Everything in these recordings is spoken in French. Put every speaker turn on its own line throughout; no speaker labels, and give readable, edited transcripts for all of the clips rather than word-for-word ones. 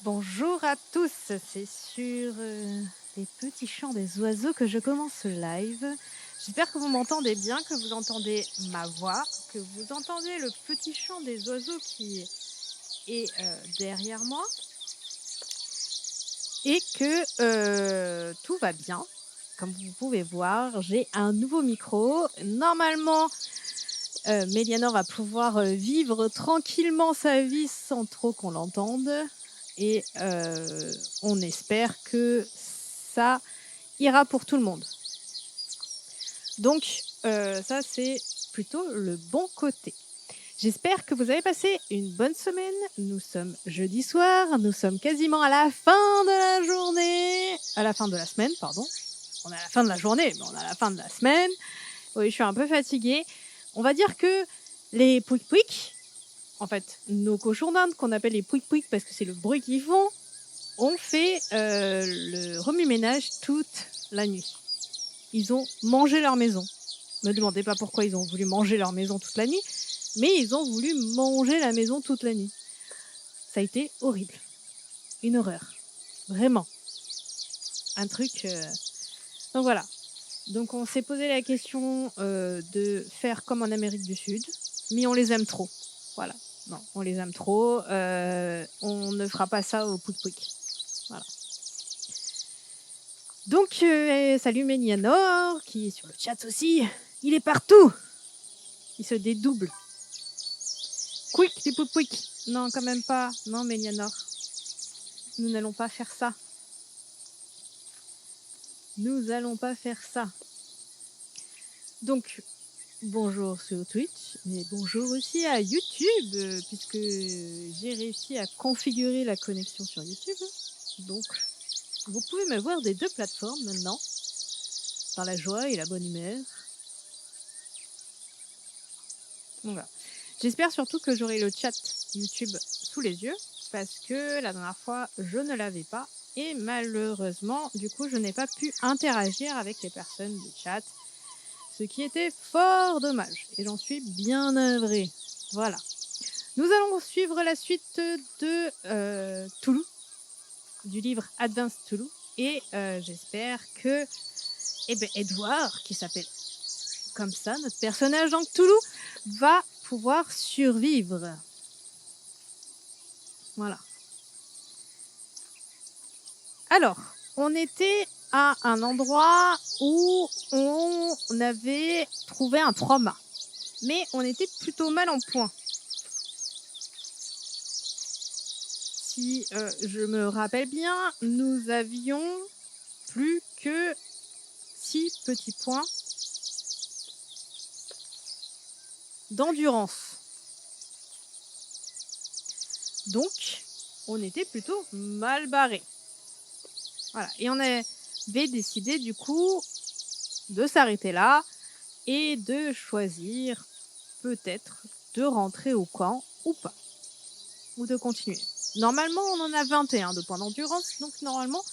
Bonjour à tous, c'est sur les petits chants des oiseaux que je commence ce live. J'espère que vous m'entendez bien, que vous entendez ma voix, que vous entendez le petit chant des oiseaux qui est derrière moi et que tout va bien. Comme vous pouvez voir, j'ai un nouveau micro. Normalement, Mélianor va pouvoir vivre tranquillement sa vie sans trop qu'on l'entende. Et on espère que ça ira pour tout le monde. Donc, ça, c'est plutôt le bon côté. J'espère que vous avez passé une bonne semaine. Nous sommes jeudi soir, nous sommes quasiment à la fin de la journée, à la fin de la semaine, pardon. On est à la fin de la journée, mais on est à la fin de la semaine. Oui, je suis un peu fatiguée. On va dire que les pouic pouic, en fait, nos cochons d'Inde qu'on appelle les pouic pouic parce que c'est le bruit qu'ils font, ont fait le remue-ménage toute la nuit. Ils ont mangé leur maison. Me demandez pas pourquoi ils ont voulu manger leur maison toute la nuit, mais ils ont voulu manger la maison toute la nuit. Ça a été horrible. Une horreur. Vraiment. Un truc... Donc voilà. Donc on s'est posé la question de faire comme en Amérique du Sud, mais on les aime trop. Voilà. Non, on les aime trop. On ne fera pas ça au pouic-pouic. Voilà. Donc, salut Ménianor, qui est sur le chat aussi. Il est partout. Il se dédouble. Quick, du pouic. Non, quand même pas. Non, Ménianor. Nous n'allons pas faire ça. Nous allons pas faire ça. Donc, bonjour sur Twitch, mais bonjour aussi à YouTube, puisque j'ai réussi à configurer la connexion sur YouTube. Donc, vous pouvez me voir des deux plateformes maintenant, dans la joie et la bonne humeur. Voilà. J'espère surtout que j'aurai le chat YouTube sous les yeux, parce que la dernière fois, je ne l'avais pas. Et malheureusement, du coup, je n'ai pas pu interagir avec les personnes du chat, ce qui était fort dommage. Et j'en suis bien navrée. Voilà. Nous allons suivre la suite de Toulouse, du livre Advanced Toulouse. Et j'espère que Edouard, qui s'appelle comme ça, notre personnage dans Cthulhu, va pouvoir survivre. Voilà. Alors, on était à un endroit où on avait trouvé un 3 mâts. Mais on était plutôt mal en point. Si je me rappelle bien, nous avions plus que 6 petits points d'endurance. Donc, on était plutôt mal barré. Voilà. Et on avait décidé du coup de s'arrêter là et de choisir peut-être de rentrer au camp ou pas. Ou de continuer. Normalement, on en a 21 de points d'endurance, donc normalement,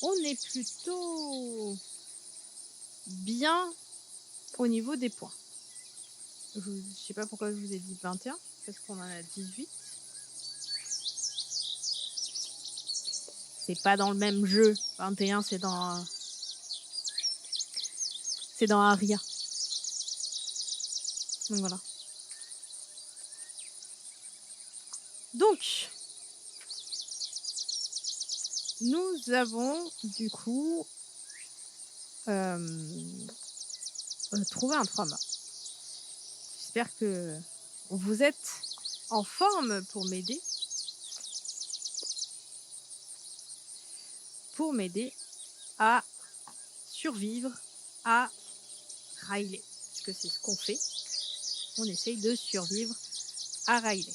on est plutôt bien au niveau des points. Je sais pas pourquoi je vous ai dit 21, parce qu'on en a 18. C'est pas dans le même jeu. 21, c'est dans Aria. Donc voilà. Donc, nous avons du coup trouvé un 3 mâts. J'espère que vous êtes en forme pour m'aider. Pour m'aider à survivre à Riley. Parce que c'est ce qu'on fait. On essaye de survivre à Riley.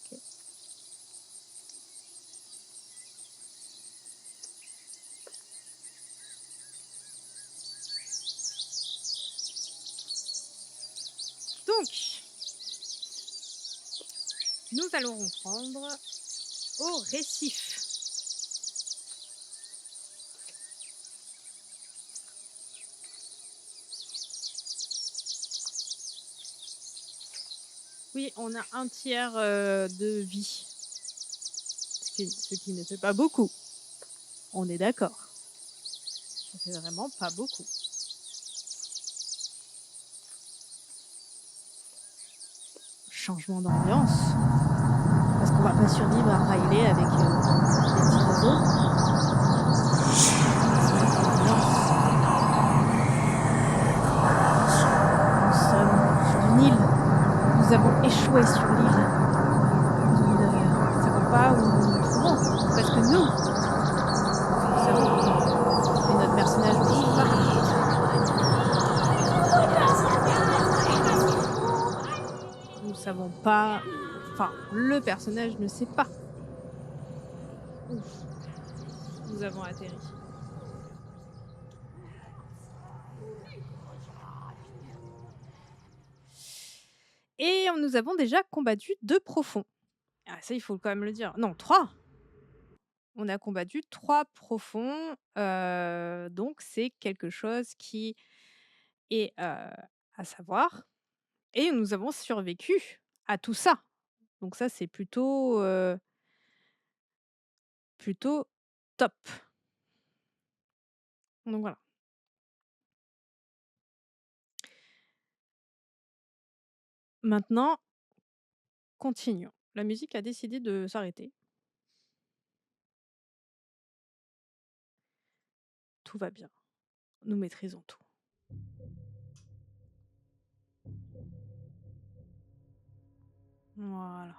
Okay. Donc, nous allons reprendre au récif. Oui, on a un tiers de vie. ce qui ne fait pas beaucoup. On est d'accord. Ça fait vraiment pas beaucoup. Changement d'ambiance. Parce qu'on va pas survivre à Riley avec des petits robots. Se mettre dans l'ambiance. Nous sommes sur une île. Nous avons échoué sur l'île. Nous ne savons pas où nous nous trouvons. Parce que nous savons. Mais notre personnage ne sait pas. Nous savons pas. Enfin, le personnage ne sait pas. Ouf. Nous avons atterri. Et nous avons déjà combattu 2 profonds. Ah, ça, il faut quand même le dire. Non, 3. On a combattu 3 profonds. Donc, c'est quelque chose qui est à savoir. Et nous avons survécu à tout ça. Donc ça, c'est plutôt top. Donc voilà. Maintenant, continuons. La musique a décidé de s'arrêter. Tout va bien. Nous maîtrisons tout. Voilà.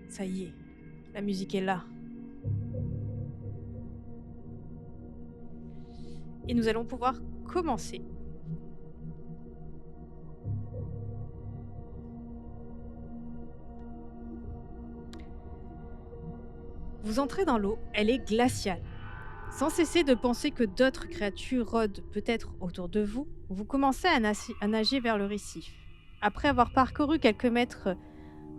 Ça y est, la musique est là. Et nous allons pouvoir commencer. Vous entrez dans l'eau, elle est glaciale. Sans cesser de penser que d'autres créatures rôdent peut-être autour de vous, vous commencez à nager vers le récif. Après avoir parcouru quelques mètres,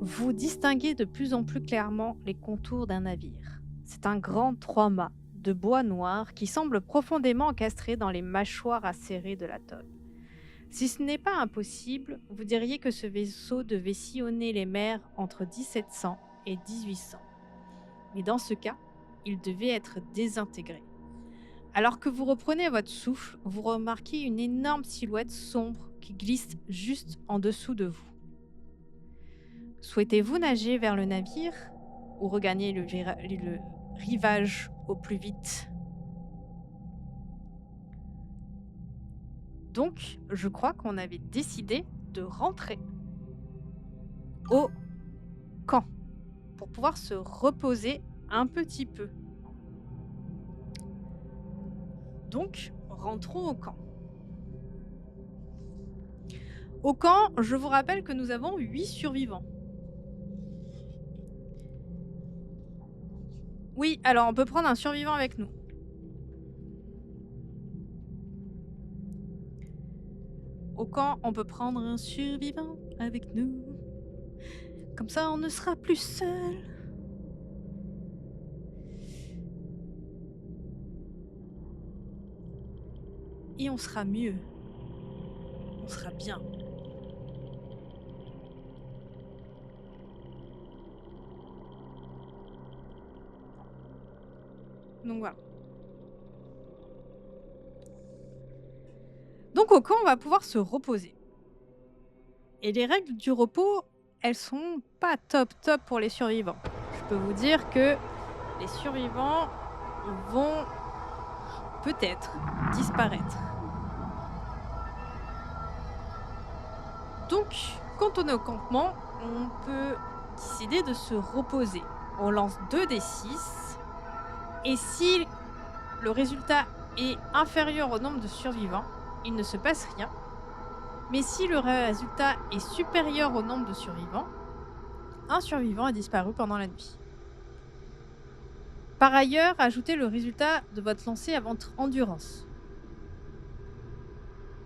vous distinguez de plus en plus clairement les contours d'un navire. C'est un grand 3-mâts de bois noir qui semble profondément encastré dans les mâchoires acérées de l'atoll. Si ce n'est pas impossible, vous diriez que ce vaisseau devait sillonner les mers entre 1700 et 1800. Mais dans ce cas, il devait être désintégré. Alors que vous reprenez votre souffle, vous remarquez une énorme silhouette sombre qui glisse juste en dessous de vous. Souhaitez-vous nager vers le navire ou regagner le rivage au plus vite? Donc, je crois qu'on avait décidé de rentrer au camp pour pouvoir se reposer un petit peu. Donc, rentrons au camp. Au camp, je vous rappelle que nous avons 8 survivants. Oui, alors on peut prendre un survivant avec nous. Au camp, on peut prendre un survivant avec nous. Comme ça, on ne sera plus seul. Et on sera mieux. On sera bien. Donc voilà. Donc au camp, on va pouvoir se reposer. Et les règles du repos, elles sont pas top pour les survivants. Je peux vous dire que les survivants vont peut-être disparaître. Donc, quand on est au campement, on peut décider de se reposer. On lance 2d6 et si le résultat est inférieur au nombre de survivants, il ne se passe rien. Mais si le résultat est supérieur au nombre de survivants, un survivant a disparu pendant la nuit. Par ailleurs, ajoutez le résultat de votre lancer à votre endurance.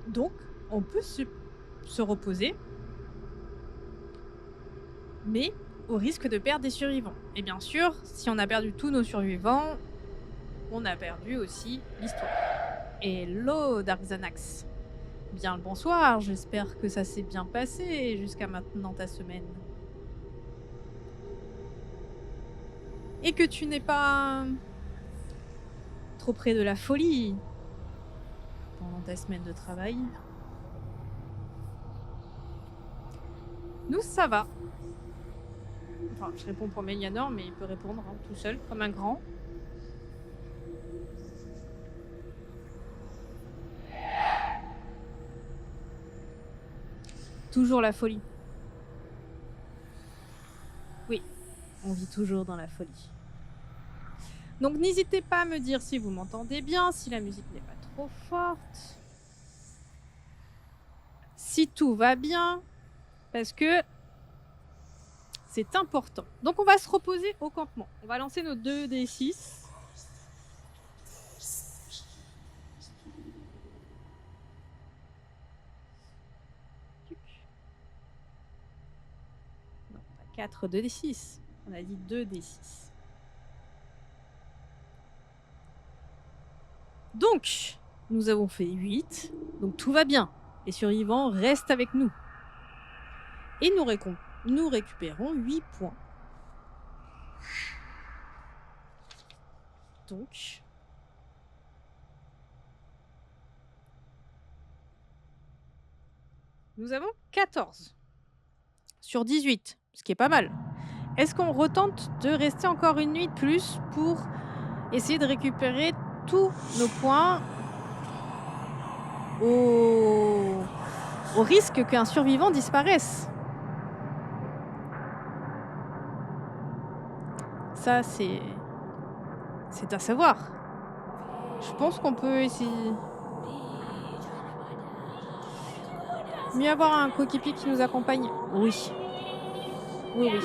Donc, on peut se reposer, mais au risque de perdre des survivants. Et bien sûr, si on a perdu tous nos survivants, on a perdu aussi l'histoire. Hello Darxanax. Bien le bonsoir, j'espère que ça s'est bien passé jusqu'à maintenant ta semaine. Et que tu n'es pas trop près de la folie pendant ta semaine de travail. Nous, ça va. Enfin, je réponds pour Mélianor, mais il peut répondre hein, tout seul, comme un grand. Toujours la folie. Oui, on vit toujours dans la folie. Donc n'hésitez pas à me dire si vous m'entendez bien, si la musique n'est pas trop forte, si tout va bien, parce que c'est important. Donc on va se reposer au campement. On va lancer nos 2d6. Non, pas 4 2d6. On a dit 2d6. Donc, nous avons fait 8. Donc tout va bien. Les survivants restent avec nous. Et nous récupérons 8 points. Donc, nous avons 14 sur 18, ce qui est pas mal. Est-ce qu'on retente de rester encore une nuit de plus pour essayer de récupérer tous nos points au risque qu'un survivant disparaisse? Ça, c'est à savoir. Je pense qu'on peut essayer. Mieux avoir un coéquipier qui nous accompagne. Oui. Oui, oui.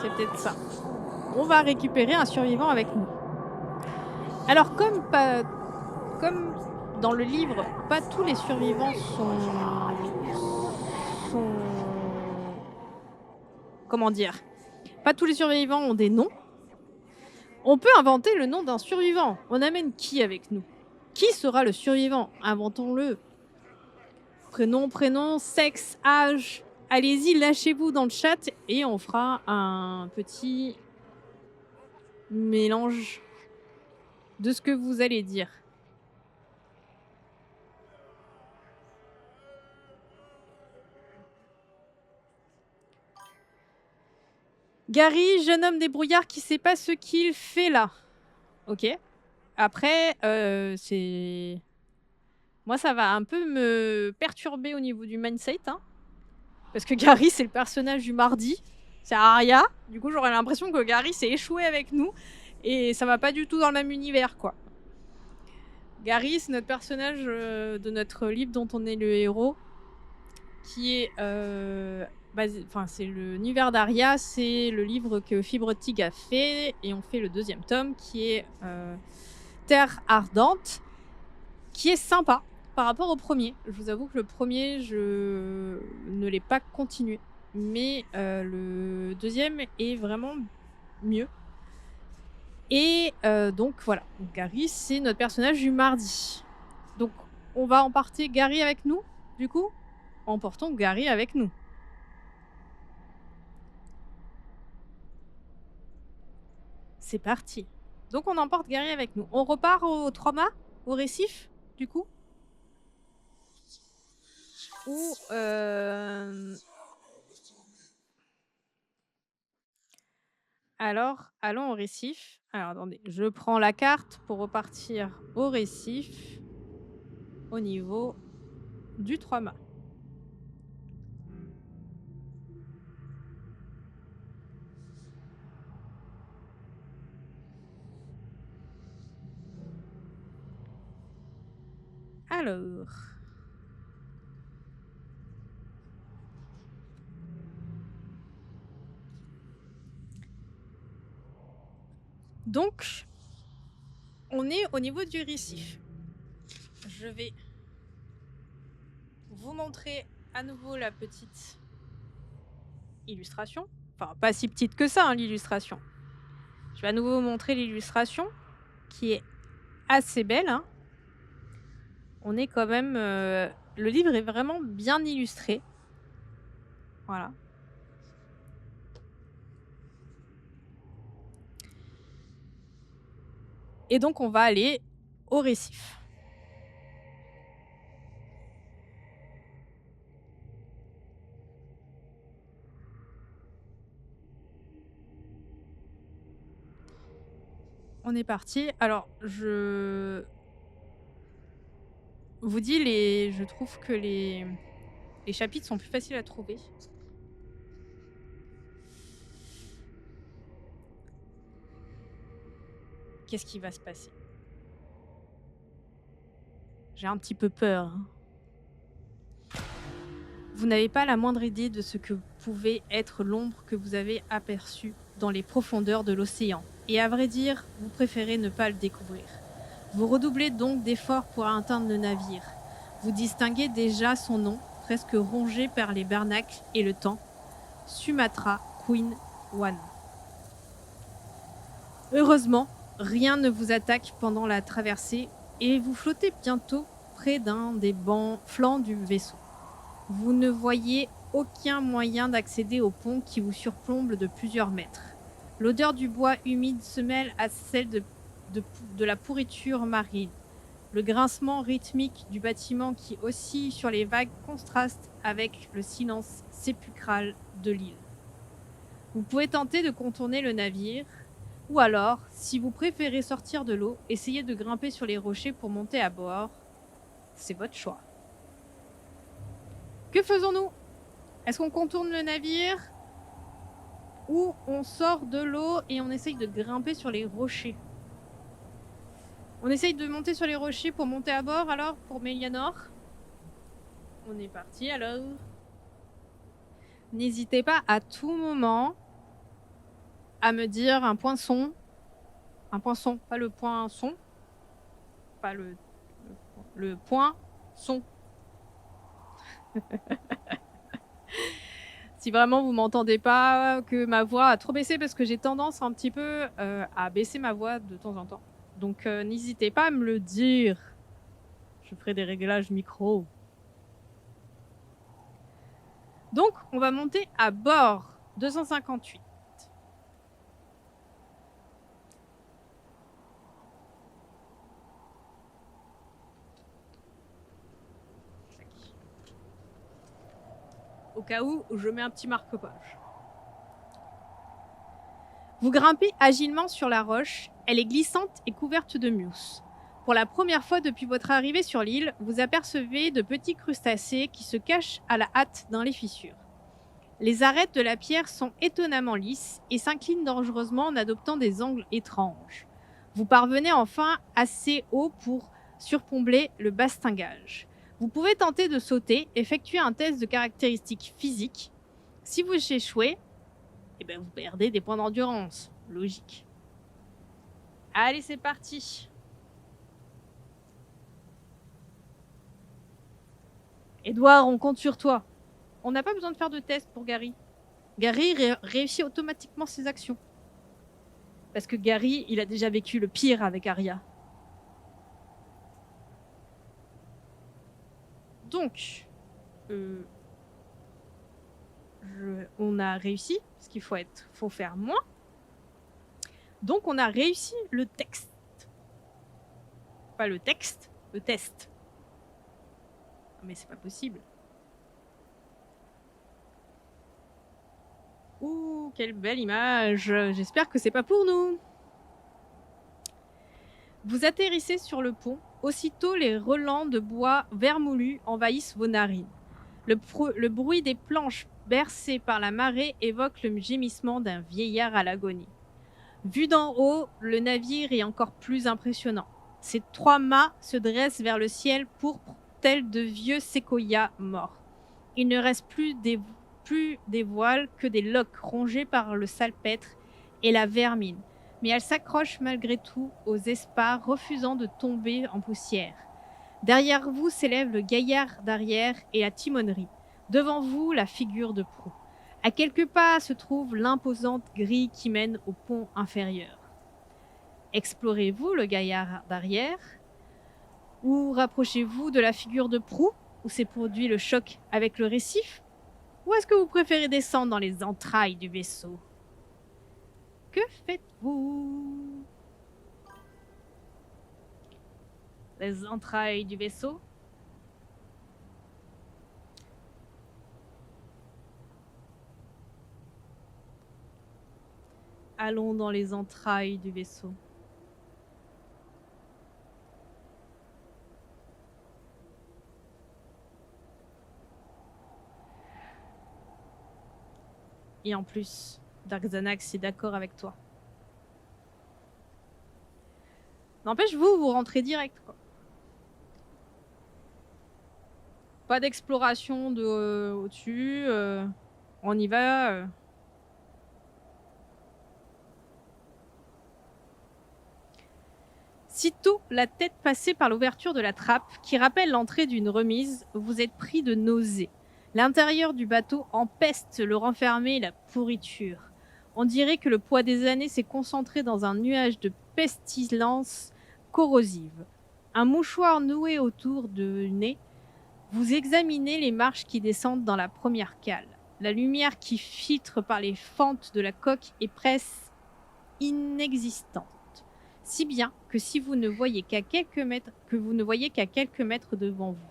C'est peut-être ça. On va récupérer un survivant avec nous. Alors, comme dans le livre, pas tous les survivants sont... Comment dire? Pas tous les survivants ont des noms. On peut inventer le nom d'un survivant. On amène qui avec nous? Qui sera le survivant? Inventons-le. Prénom, sexe, âge. Allez-y, lâchez-vous dans le chat et on fera un petit mélange de ce que vous allez dire. Gary, jeune homme débrouillard qui sait pas ce qu'il fait là. Ok. Après, c'est... Moi, ça va un peu me perturber au niveau du mindset. Hein, parce que Gary, c'est le personnage du mardi. C'est Arya. Du coup, j'aurais l'impression que Gary s'est échoué avec nous. Et ça va pas du tout dans le même univers, quoi. Gary, c'est notre personnage de notre livre dont on est le héros. Qui est... c'est l'univers d'Arya, c'est le livre que Fibre Tig a fait, et on fait le deuxième tome qui est Terre Ardente, qui est sympa par rapport au premier. Je vous avoue que le premier, je ne l'ai pas continué, mais le deuxième est vraiment mieux. Et donc voilà, donc, Gary, c'est notre personnage du mardi. Donc on va emporter Gary avec nous, du coup. Emportons Gary avec nous. C'est parti. Donc on emporte Gary avec nous. On repart au 3 mâts, au récif, du coup. Ou alors, allons au récif. Alors attendez, je prends la carte pour repartir au récif au niveau du 3 mâts. Alors... Donc, on est au niveau du récif. Je vais vous montrer à nouveau la petite illustration. Enfin, pas si petite que ça, hein, l'illustration. Je vais à nouveau vous montrer l'illustration, qui est assez belle. Hein. On est quand même, le livre est vraiment bien illustré. Voilà. Et donc on va aller au récif. On est parti. Alors je vous dis je trouve que les chapitres sont plus faciles à trouver. Qu'est-ce qui va se passer? J'ai un petit peu peur, hein. Vous n'avez pas la moindre idée de ce que pouvait être l'ombre que vous avez aperçue dans les profondeurs de l'océan. Et à vrai dire, vous préférez ne pas le découvrir. Vous redoublez donc d'efforts pour atteindre le navire. Vous distinguez déjà son nom, presque rongé par les bernacles et le temps. Sumatra Queen One. Heureusement, rien ne vous attaque pendant la traversée et vous flottez bientôt près d'un des flancs du vaisseau. Vous ne voyez aucun moyen d'accéder au pont qui vous surplombe de plusieurs mètres. L'odeur du bois humide se mêle à celle de la pourriture marine. Le grincement rythmique du bâtiment qui oscille sur les vagues contraste avec le silence sépulcral de l'île. Vous pouvez tenter de contourner le navire, ou alors, si vous préférez sortir de l'eau, essayez de grimper sur les rochers pour monter à bord. C'est votre choix. Que faisons-nous? Est-ce qu'on contourne le navire ou on sort de l'eau et on essaye de grimper sur les rochers? On essaye de monter sur les rochers pour monter à bord alors pour Mélianor. On est parti alors. N'hésitez pas à tout moment à me dire un poinçon. Un poinçon, pas le poinçon. Pas le point son. Si vraiment vous m'entendez pas, que ma voix a trop baissé, parce que j'ai tendance un petit peu à baisser ma voix de temps en temps. Donc n'hésitez pas à me le dire. Je ferai des réglages micro. Donc on va monter à bord 258. Au cas où, je mets un petit marque-page. Vous grimpez agilement sur la roche. Elle est glissante et couverte de mousse. Pour la première fois depuis votre arrivée sur l'île, vous apercevez de petits crustacés qui se cachent à la hâte dans les fissures. Les arêtes de la pierre sont étonnamment lisses et s'inclinent dangereusement en adoptant des angles étranges. Vous parvenez enfin assez haut pour surplomber le bastingage. Vous pouvez tenter de sauter, effectuer un test de caractéristiques physiques. Si vous échouez, vous perdez des points d'endurance. Logique. Allez, c'est parti. Edouard, on compte sur toi. On n'a pas besoin de faire de test pour Gary. Gary réussit automatiquement ses actions. Parce que Gary, il a déjà vécu le pire avec Arya. Donc, on a réussi, parce qu'il faut faire moins. Donc, on a réussi le texte. Pas le texte, le test. Mais c'est pas possible. Ouh, quelle belle image. J'espère que c'est pas pour nous. Vous atterrissez sur le pont. Aussitôt, les relents de bois vermoulu envahissent vos narines. Le bruit des planches bercées par la marée évoque le gémissement d'un vieillard à l'agonie. Vu d'en haut, le navire est encore plus impressionnant. Ses 3 mâts se dressent vers le ciel pourpre, tels de vieux séquoias morts. Il ne reste plus des voiles que des loques rongées par le salpêtre et la vermine. Mais elle s'accroche malgré tout aux espars, refusant de tomber en poussière. Derrière vous s'élève le gaillard d'arrière et la timonerie. Devant vous, la figure de proue. À quelques pas se trouve l'imposante grille qui mène au pont inférieur. Explorez-vous le gaillard d'arrière Ou rapprochez-vous de la figure de proue où s'est produit le choc avec le récif? Ou est-ce que vous préférez descendre dans les entrailles du vaisseau? Que faites-vous? Les entrailles du vaisseau? Allons dans les entrailles du vaisseau. Et en plus, Dark Xanax est d'accord avec toi. N'empêche, vous rentrez direct, quoi. Pas d'exploration de au-dessus. On y va. Sitôt la tête passée par l'ouverture de la trappe, qui rappelle l'entrée d'une remise, vous êtes pris de nausées. L'intérieur du bateau empeste le renfermé et la pourriture. On dirait que le poids des années s'est concentré dans un nuage de pestilence corrosive. Un mouchoir noué autour du nez, vous examinez les marches qui descendent dans la première cale. La lumière qui filtre par les fentes de la coque est presque inexistante, si bien que si vous ne voyez qu'à quelques mètres, que vous ne voyez qu'à quelques mètres devant vous.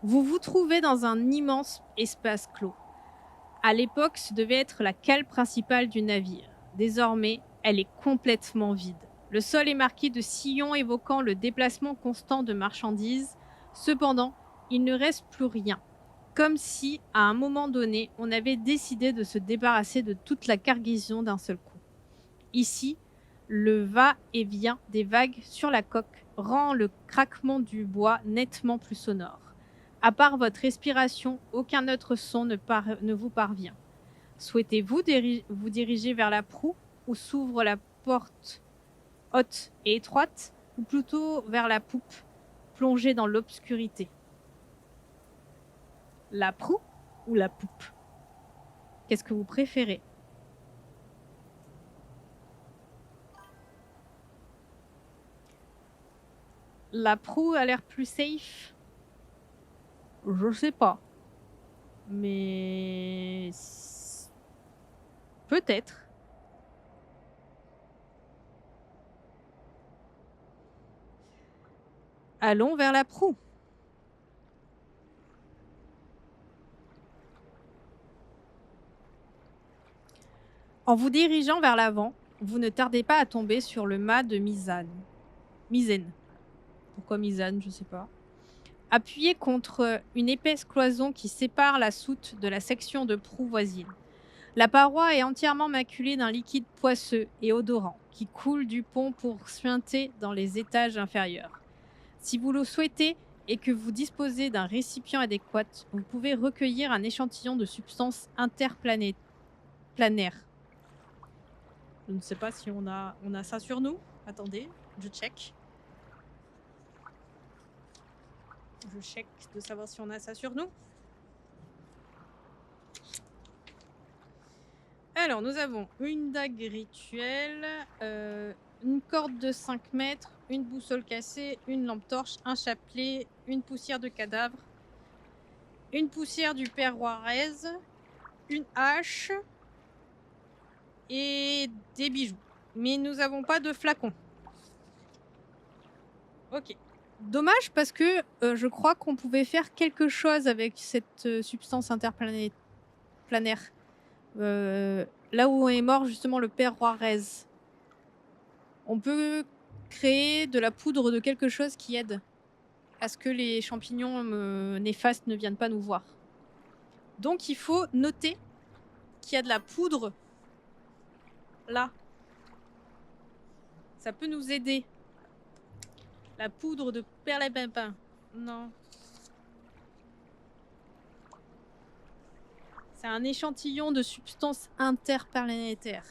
Vous vous trouvez dans un immense espace clos. À l'époque, ce devait être la cale principale du navire. Désormais, elle est complètement vide. Le sol est marqué de sillons évoquant le déplacement constant de marchandises. Cependant, il ne reste plus rien. Comme si, à un moment donné, on avait décidé de se débarrasser de toute la cargaison d'un seul coup. Ici, le va-et-vient des vagues sur la coque rend le craquement du bois nettement plus sonore. À part votre respiration, aucun autre son ne vous parvient. Souhaitez-vous vous diriger vers la proue où s'ouvre la porte haute et étroite, ou plutôt vers la poupe, plongée dans l'obscurité? La proue ou la poupe? Qu'est-ce que vous préférez? La proue a l'air plus safe? Je sais pas. Mais peut-être. Allons vers la proue. En vous dirigeant vers l'avant, vous ne tardez pas à tomber sur le mât de Misaine. Pourquoi Misane, je sais pas. Appuyé contre une épaisse cloison qui sépare la soute de la section de proue voisine. La paroi est entièrement maculée d'un liquide poisseux et odorant qui coule du pont pour suinter dans les étages inférieurs. Si vous le souhaitez et que vous disposez d'un récipient adéquat, vous pouvez recueillir un échantillon de substances interplanaires. Je ne sais pas si on a ça sur nous. Attendez, je check. Je check de savoir si on a ça sur nous. Alors, nous avons une dague rituelle, une corde de 5 mètres, une boussole cassée, une lampe torche, un chapelet, une poussière de cadavre, une poussière du père Juarez, une hache et des bijoux. Mais nous n'avons pas de flacon. Ok. Dommage parce que je crois qu'on pouvait faire quelque chose avec cette substance interplanaire. Là où est mort justement le père Juarez. On peut créer de la poudre de quelque chose qui aide à ce que les champignons néfastes ne viennent pas nous voir. Donc il faut noter qu'il y a de la poudre là. Ça peut nous aider. La poudre de perlimpinpin. Non. C'est un échantillon de substances interplanétaires.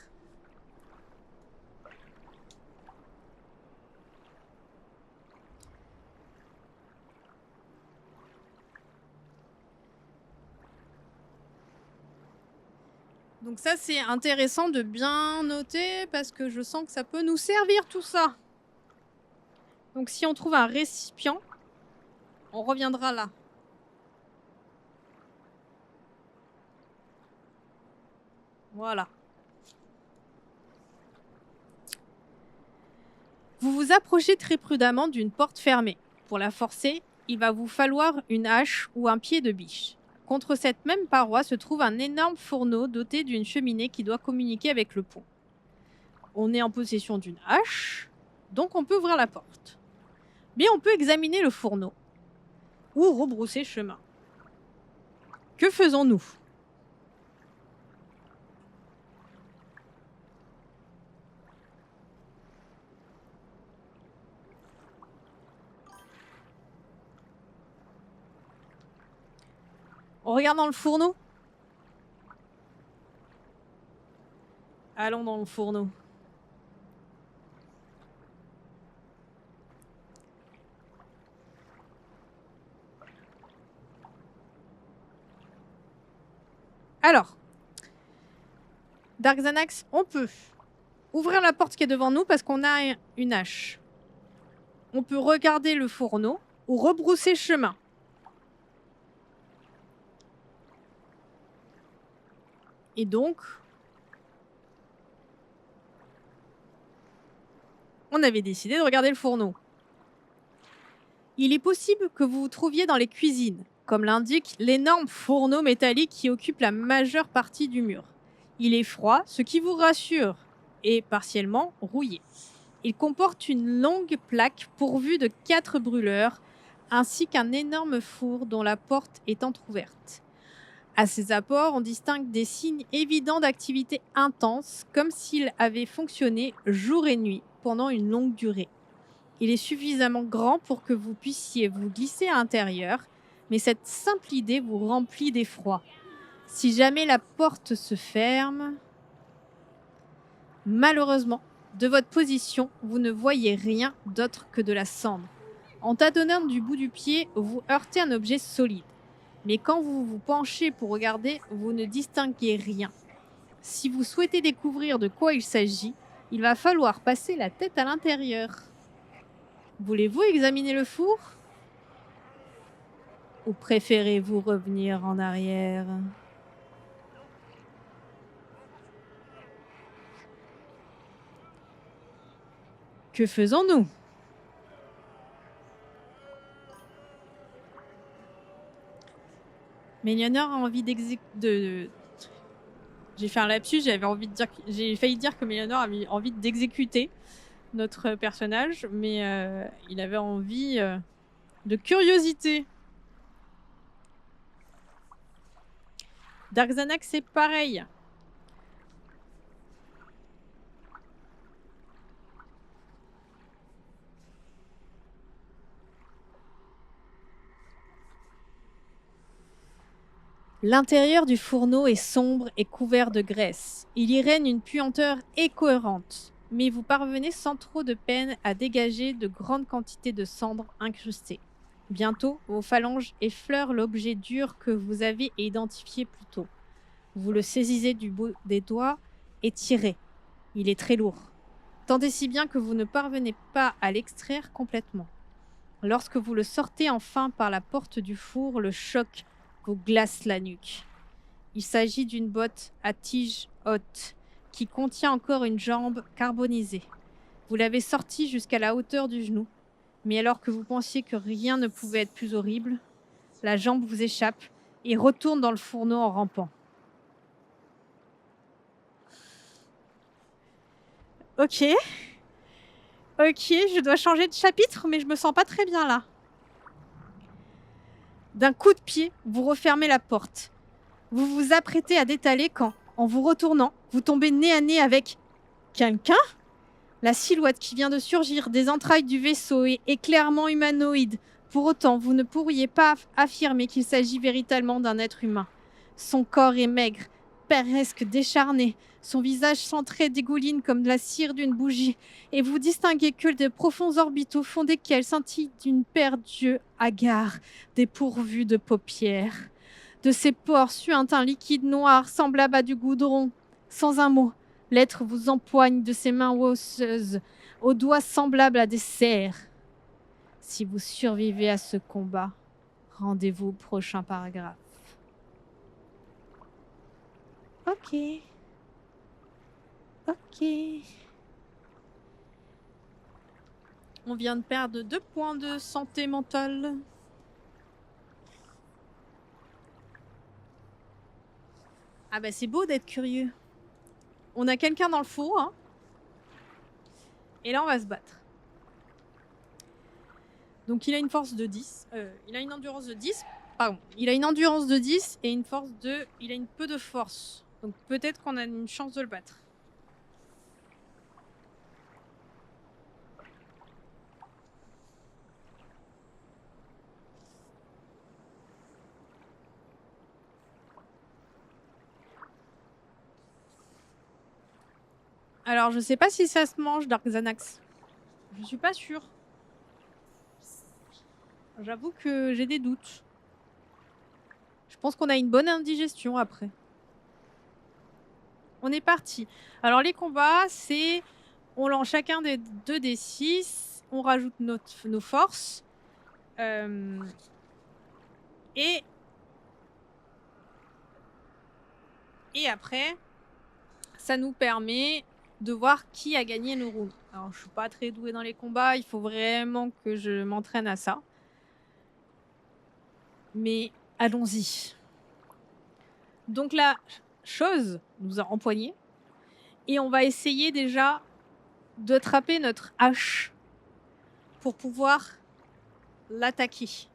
Donc Donc ça, c'est intéressant de bien noter parce que je sens que ça peut nous servir tout ça. Donc si on trouve un récipient, on reviendra là. Voilà. Vous vous approchez très prudemment d'une porte fermée. Pour la forcer, il va vous falloir une hache ou un pied de biche. Contre cette même paroi se trouve un énorme fourneau doté d'une cheminée qui doit communiquer avec le pont. On est en possession d'une hache, donc on peut ouvrir la porte. Mais on peut examiner le fourneau ou rebrousser chemin. Que faisons-nous ? On regarde dans le fourneau ? Allons dans le fourneau. Alors, Dark Xanax, on peut ouvrir la porte qui est devant nous parce qu'on a une hache. On peut regarder le fourneau ou rebrousser chemin. Et donc, on avait décidé de regarder le fourneau. Il est possible que vous vous trouviez dans les cuisines, comme l'indique l'énorme fourneau métallique qui occupe la majeure partie du mur. Il est froid, ce qui vous rassure, et partiellement rouillé. Il comporte une longue plaque pourvue de 4 brûleurs, ainsi qu'un énorme four dont la porte est entr'ouverte. À ces apports, on distingue des signes évidents d'activité intense, comme s'il avait fonctionné jour et nuit pendant une longue durée. Il est suffisamment grand pour que vous puissiez vous glisser à l'intérieur, mais cette simple idée vous remplit d'effroi. Si jamais la porte se ferme, malheureusement, de votre position, vous ne voyez rien d'autre que de la cendre. En tâtonnant du bout du pied, vous heurtez un objet solide. Mais quand vous vous penchez pour regarder, vous ne distinguez rien. Si vous souhaitez découvrir de quoi il s'agit, il va falloir passer la tête à l'intérieur. Voulez-vous examiner le four ? Ou préférez-vous revenir en arrière ? Que faisons-nous ? Mélionor a envie de... J'ai fait un lapsus, j'ai failli dire que Mélionor avait envie d'exécuter notre personnage, mais il avait envie de curiosité. Dark Xanax, c'est pareil. L'intérieur du fourneau est sombre et couvert de graisse. Il y règne une puanteur incohérente, mais vous parvenez sans trop de peine à dégager de grandes quantités de cendres incrustées. Bientôt, vos phalanges effleurent l'objet dur que vous avez identifié plus tôt. Vous le saisissez du bout des doigts et tirez. Il est très lourd. Tant et si bien que vous ne parvenez pas à l'extraire complètement. Lorsque vous le sortez enfin par la porte du four, le choc vous glace la nuque. Il s'agit d'une botte à tige haute qui contient encore une jambe carbonisée. Vous l'avez sortie jusqu'à la hauteur du genou, mais alors que vous pensiez que rien ne pouvait être plus horrible, la jambe vous échappe et retourne dans le fourneau en rampant. Ok, je dois changer de chapitre, mais je me sens pas très bien là. D'un coup de pied, vous refermez la porte. Vous vous apprêtez à détaler quand, en vous retournant, vous tombez nez à nez avec quelqu'un. La silhouette qui vient de surgir des entrailles du vaisseau est clairement humanoïde. Pour autant, vous ne pourriez pas affirmer qu'il s'agit véritablement d'un être humain. Son corps est maigre, presque décharné. Son visage centré dégouline comme de la cire d'une bougie, et vous distinguez que de profonds orbitaux fond desquels scintille d'une paire d'yeux hagards, dépourvus de paupières. De ses pores suinte un liquide noir semblable à du goudron.
Sans un mot, l'être vous empoigne de ses mains osseuses, aux doigts semblables à des serres. Si vous survivez à ce combat, rendez-vous au prochain paragraphe. Ok. Ok.
On vient de perdre 2 points de santé mentale. Ah bah c'est beau d'être curieux. On a quelqu'un dans le four, hein. Et là on va se battre. Donc il a une force de 10. Il a une endurance de 10. Pardon. Il a une endurance de 10 et une force de... Il a une peu de force. Donc peut-être qu'on a une chance de le battre. Alors je sais pas si ça se mange, Dark Xanax. Je suis pas sûre. J'avoue que j'ai des doutes. Je pense qu'on a une bonne indigestion après. On est parti. Alors les combats, c'est... On lance chacun des 2 des 6. On rajoute nos forces. Et après, ça nous permet de voir qui a gagné le round. Alors je suis pas très douée dans les combats. Il faut vraiment que je m'entraîne à ça. Mais allons-y. Donc la chose nous a empoignés. Et on va essayer déjà d'attraper notre hache pour pouvoir l'attaquer.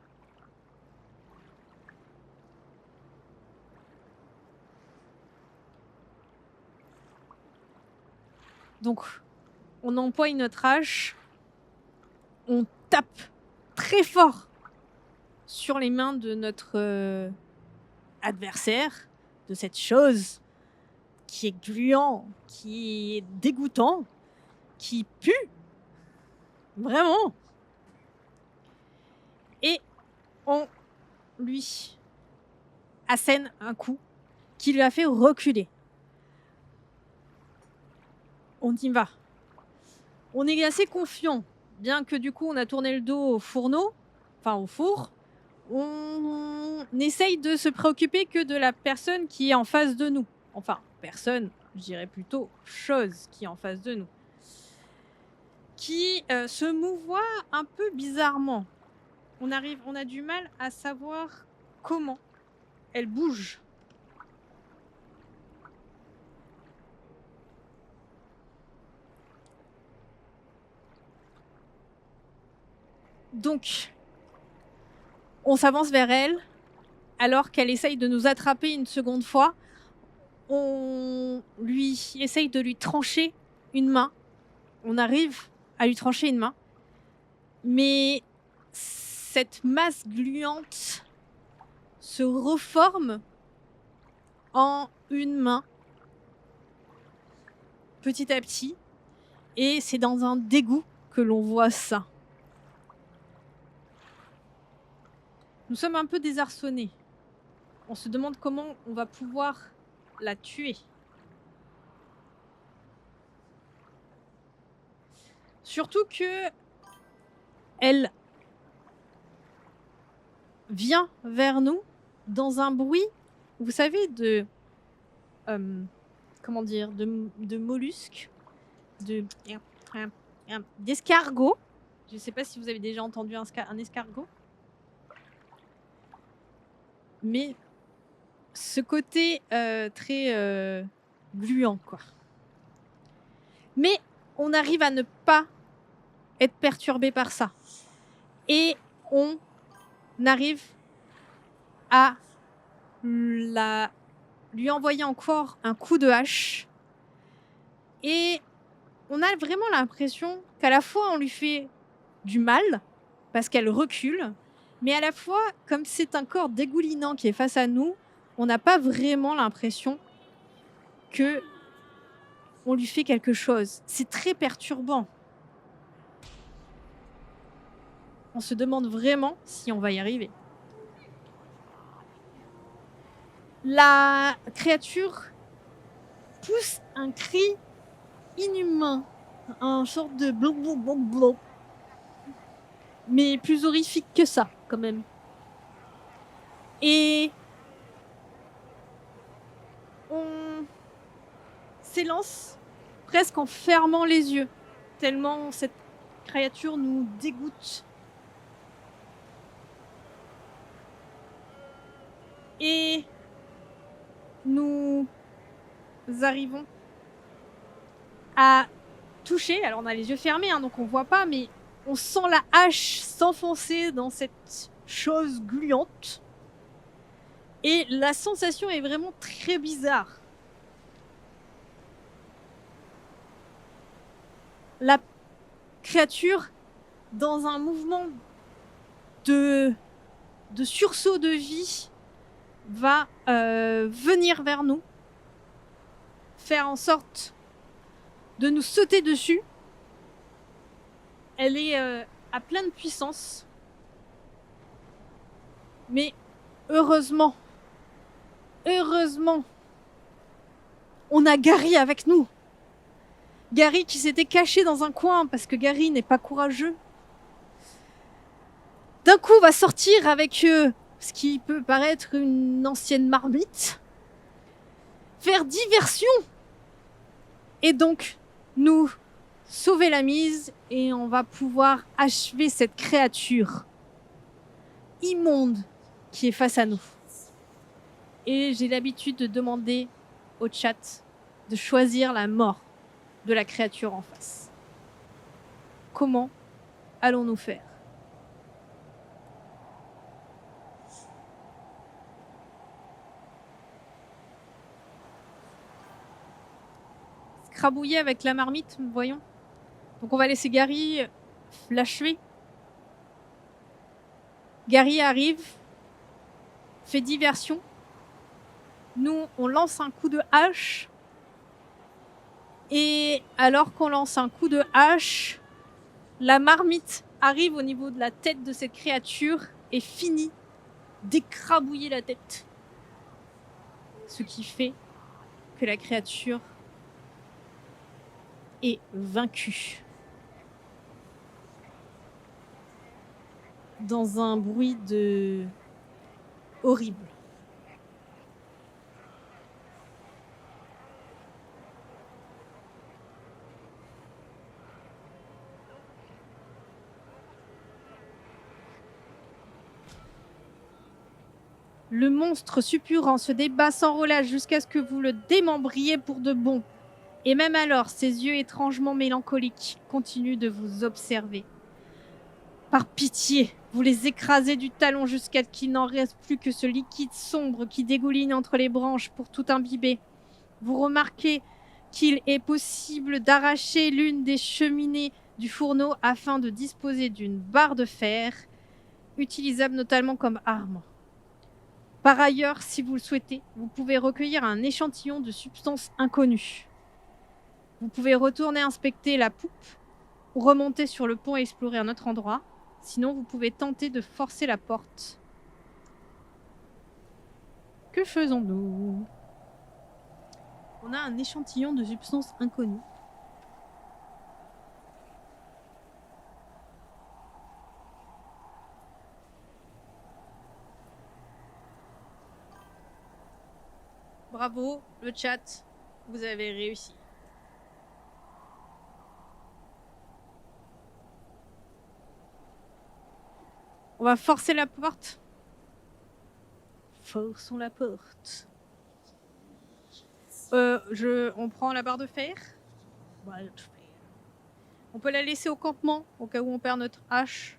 Donc, on empoigne notre hache, on tape très fort sur les mains de notre adversaire, de cette chose qui est gluant, qui est dégoûtant, qui pue, vraiment. Et on lui assène un coup qui lui a fait reculer. On y va. On est assez confiant, bien que du coup on a tourné le dos au fourneau, enfin au four. On essaye de se préoccuper que de la personne qui est en face de nous. Enfin, personne, je dirais plutôt chose qui est en face de nous. Qui se mouvoit un peu bizarrement. On a du mal à savoir comment elle bouge. Donc, on s'avance vers elle, alors qu'elle essaye de nous attraper une seconde fois. On lui essaye de lui trancher une main. On arrive à lui trancher une main. Mais cette masse gluante se reforme en une main petit à petit. Et c'est dans un dégoût que l'on voit ça. Nous sommes un peu désarçonnés. On se demande comment on va pouvoir la tuer. Surtout que elle vient vers nous dans un bruit, vous savez, de comment dire, de mollusques, d'escargots. Je ne sais pas si vous avez déjà entendu un escargot. Mais ce côté très gluant, quoi. Mais on arrive à ne pas être perturbé par ça. Et on arrive à lui envoyer encore un coup de hache. Et on a vraiment l'impression qu'à la fois on lui fait du mal, parce qu'elle recule, mais à la fois, comme c'est un corps dégoulinant qui est face à nous, on n'a pas vraiment l'impression que on lui fait quelque chose. C'est très perturbant. On se demande vraiment si on va y arriver. La créature
pousse un cri inhumain, un sorte de blop blop blop blop, mais plus horrifique que ça quand même. Et on s'élance presque en fermant les yeux, tellement cette créature nous dégoûte. Et nous arrivons à toucher, alors on a les yeux fermés, hein, donc on voit pas, mais on sent la hache s'enfoncer dans cette chose gluante. Et la sensation est vraiment très bizarre. La créature, dans un mouvement de sursaut de vie, va venir vers nous, faire en sorte de nous sauter dessus. Elle est à pleine puissance. Mais heureusement, on a Gary avec nous. Gary qui s'était caché dans un coin parce que Gary n'est pas courageux. D'un coup va sortir avec ce qui peut paraître une ancienne marmite, faire diversion et donc nous sauver la mise, et on va pouvoir achever cette créature immonde qui est face à nous. Et j'ai l'habitude de demander au chat de choisir la mort de la créature en face. Comment allons-nous faire ? Crabouiller avec la marmite, voyons. Donc on va laisser Gary l'achever. Gary arrive, fait diversion. Nous, on lance un coup de hache. Et alors qu'on lance un coup de hache, la marmite arrive au niveau de la tête de cette créature et finit d'écrabouiller la tête. Ce qui fait que la créature est vaincue. Dans un bruit horrible. Le monstre suppurant se débat sans relâche jusqu'à ce que vous le démembriez pour de bon. Et même alors, ses yeux étrangement mélancoliques continuent de vous observer. Par pitié, vous les écrasez du talon jusqu'à ce qu'il n'en reste plus que ce liquide sombre qui dégouline entre les branches pour tout imbiber. Vous remarquez qu'il est possible d'arracher l'une des cheminées du fourneau afin de disposer d'une barre de fer, utilisable notamment comme arme. Par ailleurs, si vous le souhaitez, vous pouvez recueillir un échantillon de substances inconnues. Vous pouvez retourner inspecter la poupe ou remonter sur le pont et explorer un autre endroit. Sinon, vous pouvez tenter de forcer la porte. Que faisons-nous ? On a un échantillon de substances inconnues. Bravo, le chat, vous avez réussi. On va forcer la porte. Forçons la porte. On prend la barre de fer. On peut la laisser au campement au cas où on perd notre hache.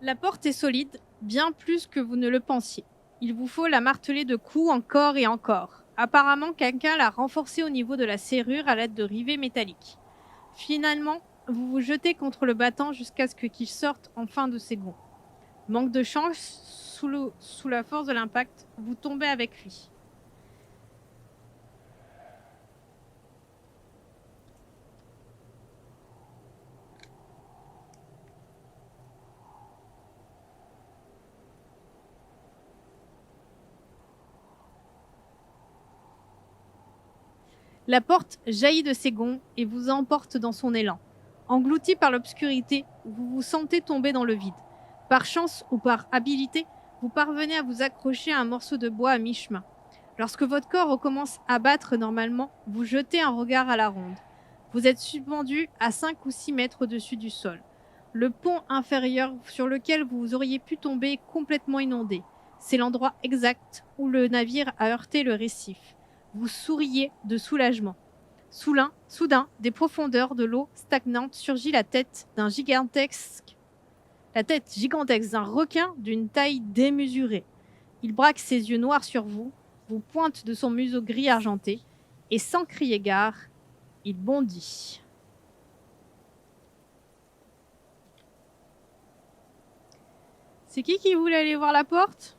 La porte est solide, bien plus que vous ne le pensiez. Il vous faut la marteler de coups encore et encore. Apparemment, quelqu'un l'a renforcé au niveau de la serrure à l'aide de rivets métalliques. Finalement, vous vous jetez contre le battant jusqu'à ce qu'il sorte enfin de ses gonds. Manque de chance, sous la force de l'impact, vous tombez avec lui. La porte jaillit de ses gonds et vous emporte dans son élan. Englouti par l'obscurité, vous vous sentez tomber dans le vide. Par chance ou par habileté, vous parvenez à vous accrocher à un morceau de bois à mi-chemin. Lorsque votre corps recommence à battre normalement, vous jetez un regard à la ronde. Vous êtes suspendu à 5 ou 6 mètres au-dessus du sol. Le pont inférieur sur lequel vous auriez pu tomber est complètement inondé. C'est l'endroit exact où le navire a heurté le récif. Vous souriez de soulagement. Soudain, des profondeurs de l'eau stagnante surgit la tête gigantesque d'un requin d'une taille démesurée. Il braque ses yeux noirs sur vous, vous pointe de son museau gris argenté, et sans crier gare, il bondit. C'est qui voulait aller voir la porte?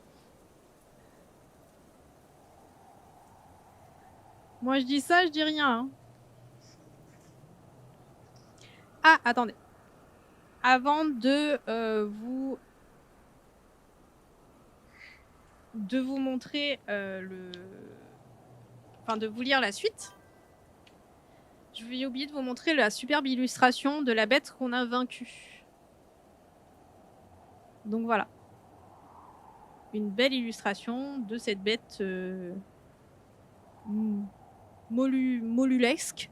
Moi je dis ça, je dis rien. Hein. Ah, attendez. Avant de vous montrer de vous lire la suite, je vais oublier de vous montrer la superbe illustration de la bête qu'on a vaincue. Donc voilà. Une belle illustration de cette bête mollusque.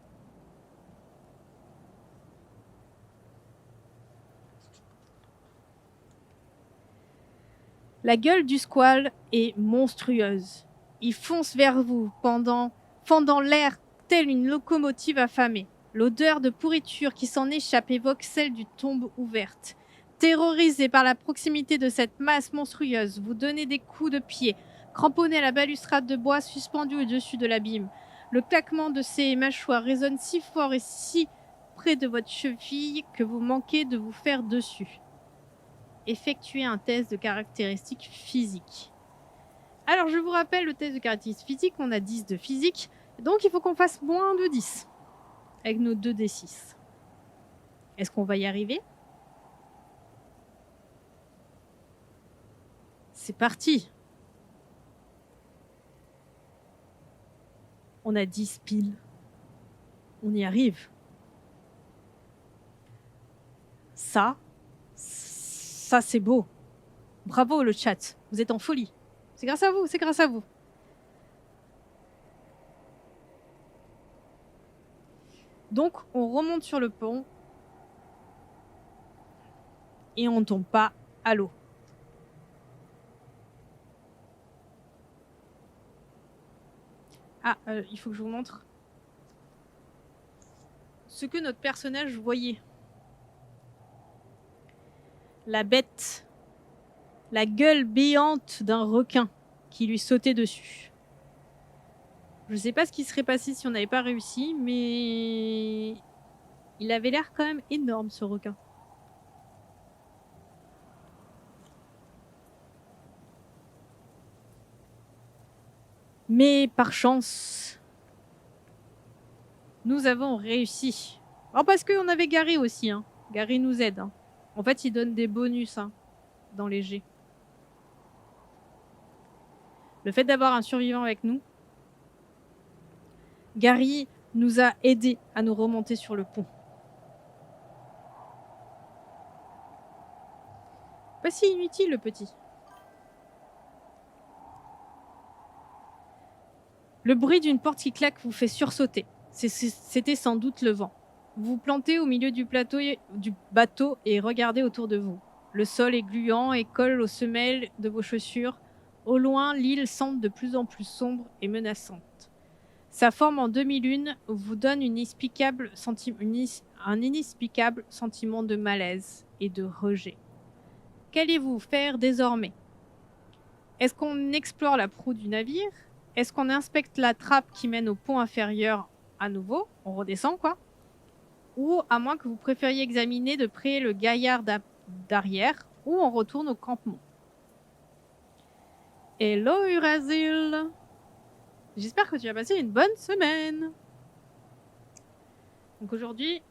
La gueule du squale est monstrueuse. Il fonce vers vous, fendant l'air telle une locomotive affamée. L'odeur de pourriture qui s'en échappe évoque celle d'une tombe ouverte. Terrorisé par la proximité de cette masse monstrueuse, vous donnez des coups de pied, cramponné à la balustrade de bois suspendue au-dessus de l'abîme. Le claquement de ses mâchoires résonne si fort et si près de votre cheville que vous manquez de vous faire dessus. Effectuez un test de caractéristiques physiques. Alors, je vous rappelle le test de caractéristiques physiques. On a 10 de physique. Donc, il faut qu'on fasse moins de 10. Avec nos 2d6. Est-ce qu'on va y arriver? C'est parti. On a 10 piles. On y arrive. Ça, c'est beau. Bravo le chat. Vous êtes en folie. C'est grâce à vous, c'est grâce à vous. Donc, on remonte sur le pont et on ne tombe pas à l'eau. Ah, il faut que je vous montre ce que notre personnage voyait. La bête, la gueule béante d'un requin qui lui sautait dessus. Je ne sais pas ce qui serait passé si on n'avait pas réussi, mais il avait l'air quand même énorme, ce requin. Mais par chance, nous avons réussi. Alors parce qu'on avait Gary aussi. Hein. Gary nous aide. Hein. En fait, il donne des bonus dans les jets. Le fait d'avoir un survivant avec nous, Gary nous a aidés à nous remonter sur le pont. Pas si inutile, le petit. Le bruit d'une porte qui claque vous fait sursauter. C'était sans doute le vent. Vous vous plantez au milieu du bateau et regardez autour de vous. Le sol est gluant et colle aux semelles de vos chaussures. Au loin, l'île semble de plus en plus sombre et menaçante. Sa forme en demi-lune vous donne un inexplicable sentiment de malaise et de rejet. Qu'allez-vous faire désormais? Est-ce qu'on explore la proue du navire? est-ce qu'on inspecte la trappe qui mène au pont inférieur à nouveau? On redescend, quoi. Ou à moins que vous préfériez examiner de près le gaillard d'arrière, ou on retourne au campement. Hello Urasil! J'espère que tu as passé une bonne semaine. Donc aujourd'hui,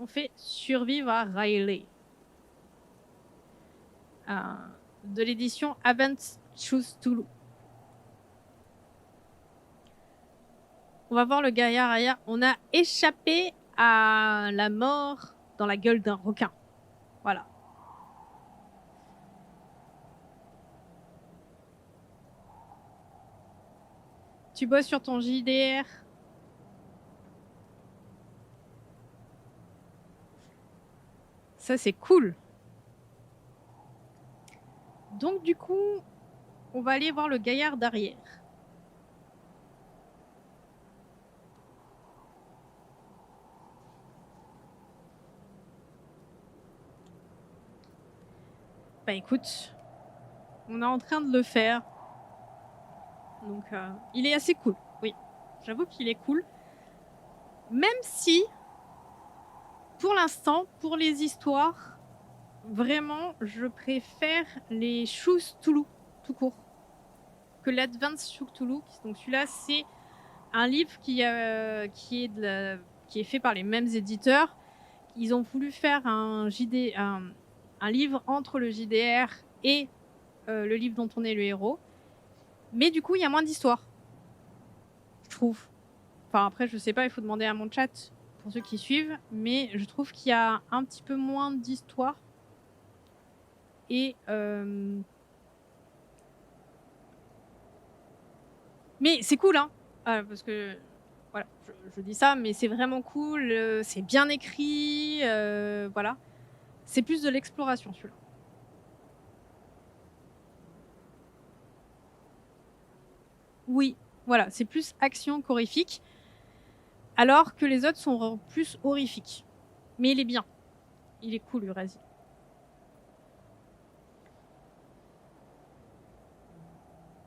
on fait survivre à Riley. De l'édition Advent Choose Toulouse. On va voir le gaillard arrière. On a échappé à la mort dans la gueule d'un requin. Voilà. Tu bosses sur ton JDR. Ça, c'est cool. Donc, du coup, on va aller voir le gaillard d'arrière. Bah écoute, on est en train de le faire. Donc, il est assez cool. Oui, j'avoue qu'il est cool. Même si, pour l'instant, pour les histoires, vraiment, je préfère les Choose Toulouse, tout court, que l'Advance Choose Toulouse. Donc celui-là, c'est un livre qui est fait par les mêmes éditeurs. Ils ont voulu faire un livre entre le JDR et le livre dont on est le héros. Mais du coup, il y a moins d'histoires, je trouve. Enfin, après, je sais pas, il faut demander à mon chat pour ceux qui suivent. Mais je trouve qu'il y a un petit peu moins d'histoires. Et... Mais c'est cool, hein, parce que... Voilà, je dis ça, mais c'est vraiment cool. C'est bien écrit. Voilà. C'est plus de l'exploration, celui-là. Oui, voilà, c'est plus action qu'horrifique. Alors que les autres sont plus horrifiques. Mais il est bien. Il est cool, Urasil.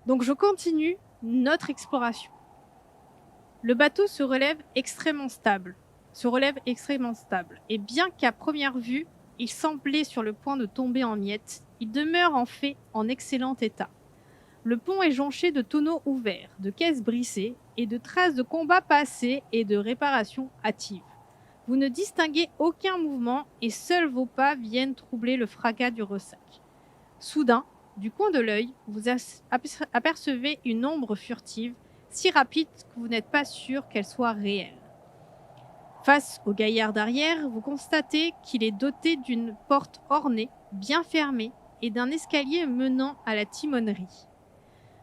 Donc je continue notre exploration. Le bateau se relève extrêmement stable. Et bien qu'à première vue, il semblait sur le point de tomber en miettes, il demeure en fait en excellent état. Le pont est jonché de tonneaux ouverts, de caisses brisées et de traces de combats passés et de réparations hâtives. Vous ne distinguez aucun mouvement et seuls vos pas viennent troubler le fracas du ressac. Soudain, du coin de l'œil, vous apercevez une ombre furtive, si rapide que vous n'êtes pas sûr qu'elle soit réelle. Face au gaillard d'arrière, vous constatez qu'il est doté d'une porte ornée, bien fermée, et d'un escalier menant à la timonerie.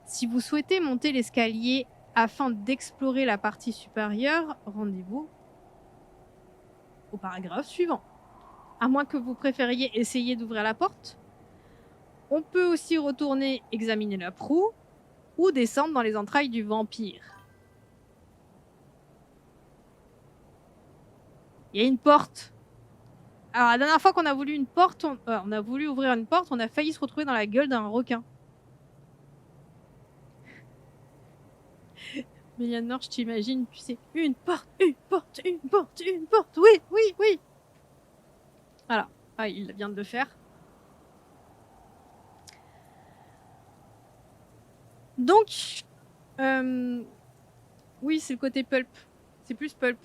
Si vous souhaitez monter l'escalier afin d'explorer la partie supérieure, rendez-vous au paragraphe suivant. À moins que vous préfériez essayer d'ouvrir la porte, on peut aussi retourner examiner la proue ou descendre dans les entrailles du vampire. Il y a une porte. Alors la dernière fois qu'on a voulu une porte, on a voulu ouvrir une porte, on a failli se retrouver dans la gueule d'un requin. Mélianor, je t'imagine, tu sais, une porte, oui. Voilà, il vient de le faire. Donc, oui, c'est le côté pulp. C'est plus pulp.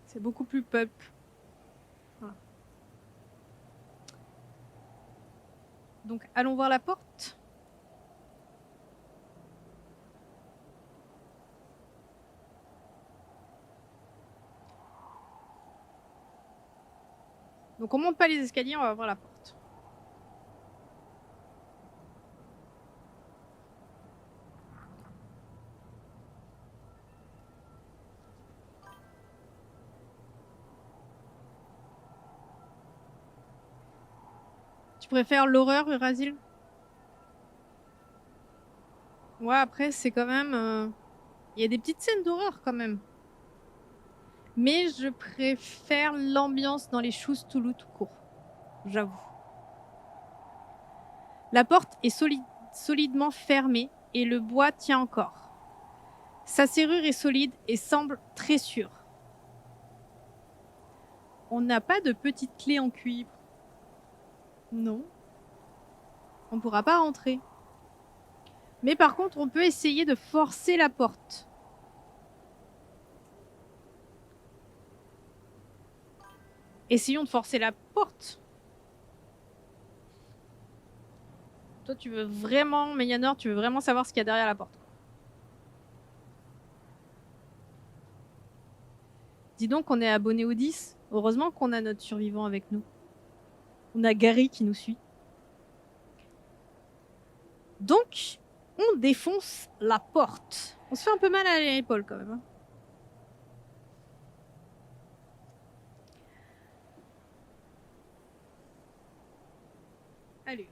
C'est beaucoup plus pulp. Voilà. Donc, allons voir la porte. Donc, on monte pas les escaliers, on va voir la porte. Tu préfères l'horreur, Urasil? Ouais, après, c'est quand même... Il y a des petites scènes d'horreur, quand même. Mais je préfère l'ambiance dans les Choose Toulouse tout court. J'avoue. La porte est solidement fermée et le bois tient encore. Sa serrure est solide et semble très sûre. On n'a pas de petite clé en cuivre. Non. On ne pourra pas rentrer. Mais par contre, on peut essayer de forcer la porte. Essayons de forcer la porte. Toi, tu veux vraiment, Mélianor, tu veux vraiment savoir ce qu'il y a derrière la porte. Dis donc qu'on est abonné au 10. Heureusement qu'on a notre survivant avec nous. On a Gary qui nous suit. Donc, on défonce la porte. On se fait un peu mal à l'épaule quand même. Hein. Allure.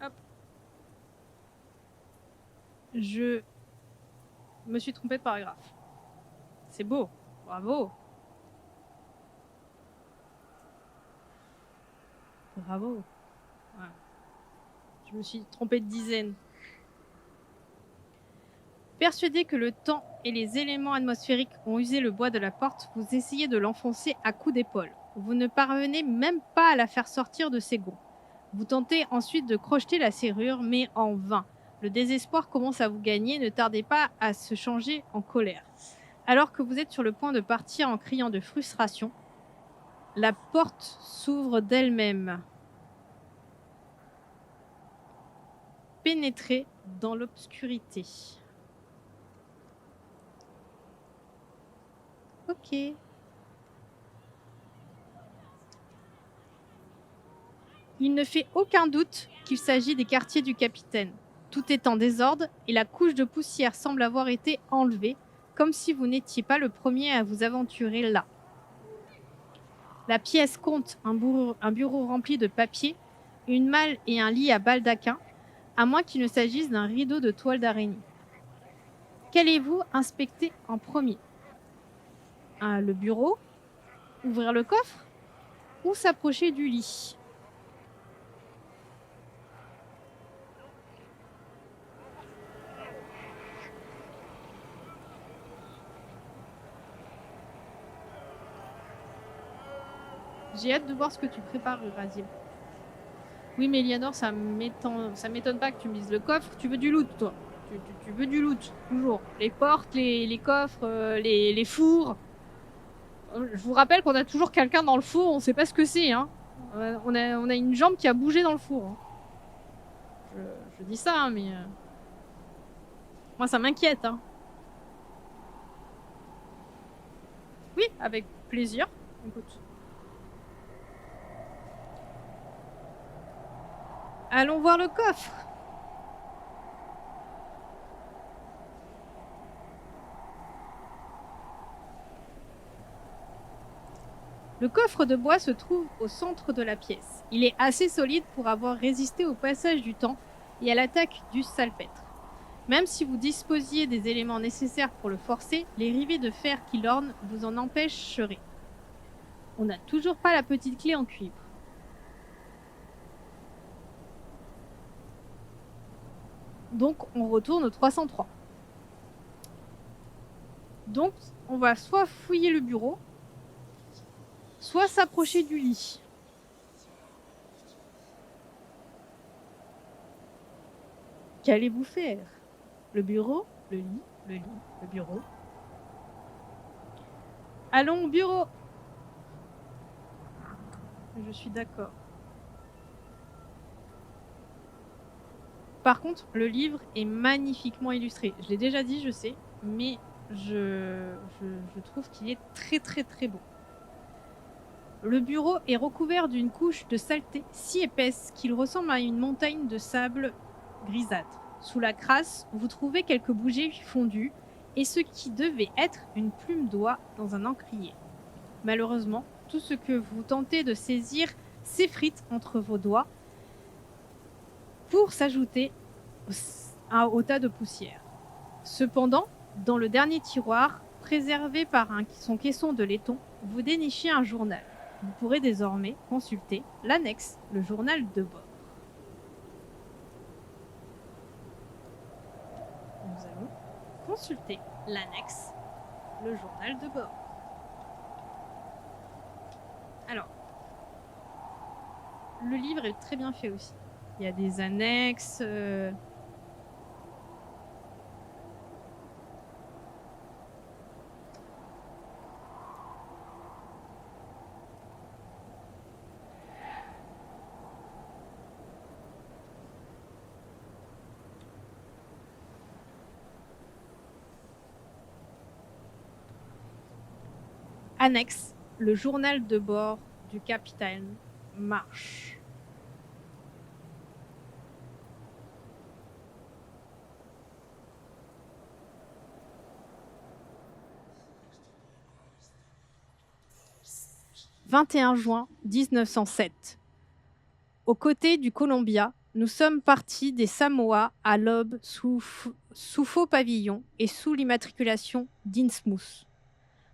Hop. Je me suis trompée de paragraphe. C'est beau. Bravo. Bravo. Ouais. Je me suis trompée de dizaine. Persuadé que le temps et les éléments atmosphériques ont usé le bois de la porte, vous essayez de l'enfoncer à coups d'épaule. Vous ne parvenez même pas à la faire sortir de ses gonds. Vous tentez ensuite de crocheter la serrure, mais en vain. Le désespoir commence à vous gagner, ne tardez pas à se changer en colère. Alors que vous êtes sur le point de partir en criant de frustration, la porte s'ouvre d'elle-même. Pénétrez dans l'obscurité. Ok. Il ne fait aucun doute qu'il s'agit des quartiers du capitaine. Tout est en désordre et la couche de poussière semble avoir été enlevée, comme si vous n'étiez pas le premier à vous aventurer là. La pièce compte un bureau rempli de papier, une malle et un lit à baldaquin, à moins qu'il ne s'agisse d'un rideau de toile d'araignée. Qu'allez-vous inspecter en premier ? Le bureau ? Ouvrir le coffre ? Ou s'approcher du lit ? J'ai hâte de voir ce que tu prépares, Razil. Oui, mais Elianor, ça m'étonne pas que tu me dises le coffre. Tu veux du loot, toi. Tu veux du loot, toujours. Les portes, les coffres, les fours. Je vous rappelle qu'on a toujours quelqu'un dans le four, on sait pas ce que c'est. Hein. On a une jambe qui a bougé dans le four. Hein. Je dis ça, hein, mais... Moi, ça m'inquiète. Hein. Oui, avec plaisir. Écoute. Allons voir le coffre. Le coffre de bois se trouve au centre de la pièce. Il est assez solide pour avoir résisté au passage du temps et à l'attaque du salpêtre. Même si vous disposiez des éléments nécessaires pour le forcer, les rivets de fer qui l'ornent vous en empêcheraient. On n'a toujours pas la petite clé en cuivre. Donc on retourne au 303. Donc on va soit fouiller le bureau, soit s'approcher du lit. Qu'allez-vous faire ? Le bureau, le lit, le bureau. Allons au bureau. Je suis d'accord. Par contre, le livre est magnifiquement illustré. Je l'ai déjà dit, je sais, mais je trouve qu'il est très très très beau. Le bureau est recouvert d'une couche de saleté si épaisse qu'il ressemble à une montagne de sable grisâtre. Sous la crasse, vous trouvez quelques bougies fondues et ce qui devait être une plume d'oie dans un encrier. Malheureusement, tout ce que vous tentez de saisir s'effrite entre vos doigts pour s'ajouter au tas de poussière. Cependant, dans le dernier tiroir, préservé par son caisson de laiton, vous dénichez un journal. Vous pourrez désormais consulter l'annexe, le journal de bord. Nous allons consulter l'annexe, le journal de bord. Alors, le livre est très bien fait aussi. Il y a des annexes. Annexe, le journal de bord du capitaine Marsh. « 21 juin 1907. Aux côtés du Columbia, nous sommes partis des Samoa à l'aube sous faux pavillon et sous l'immatriculation d'Innsmouth.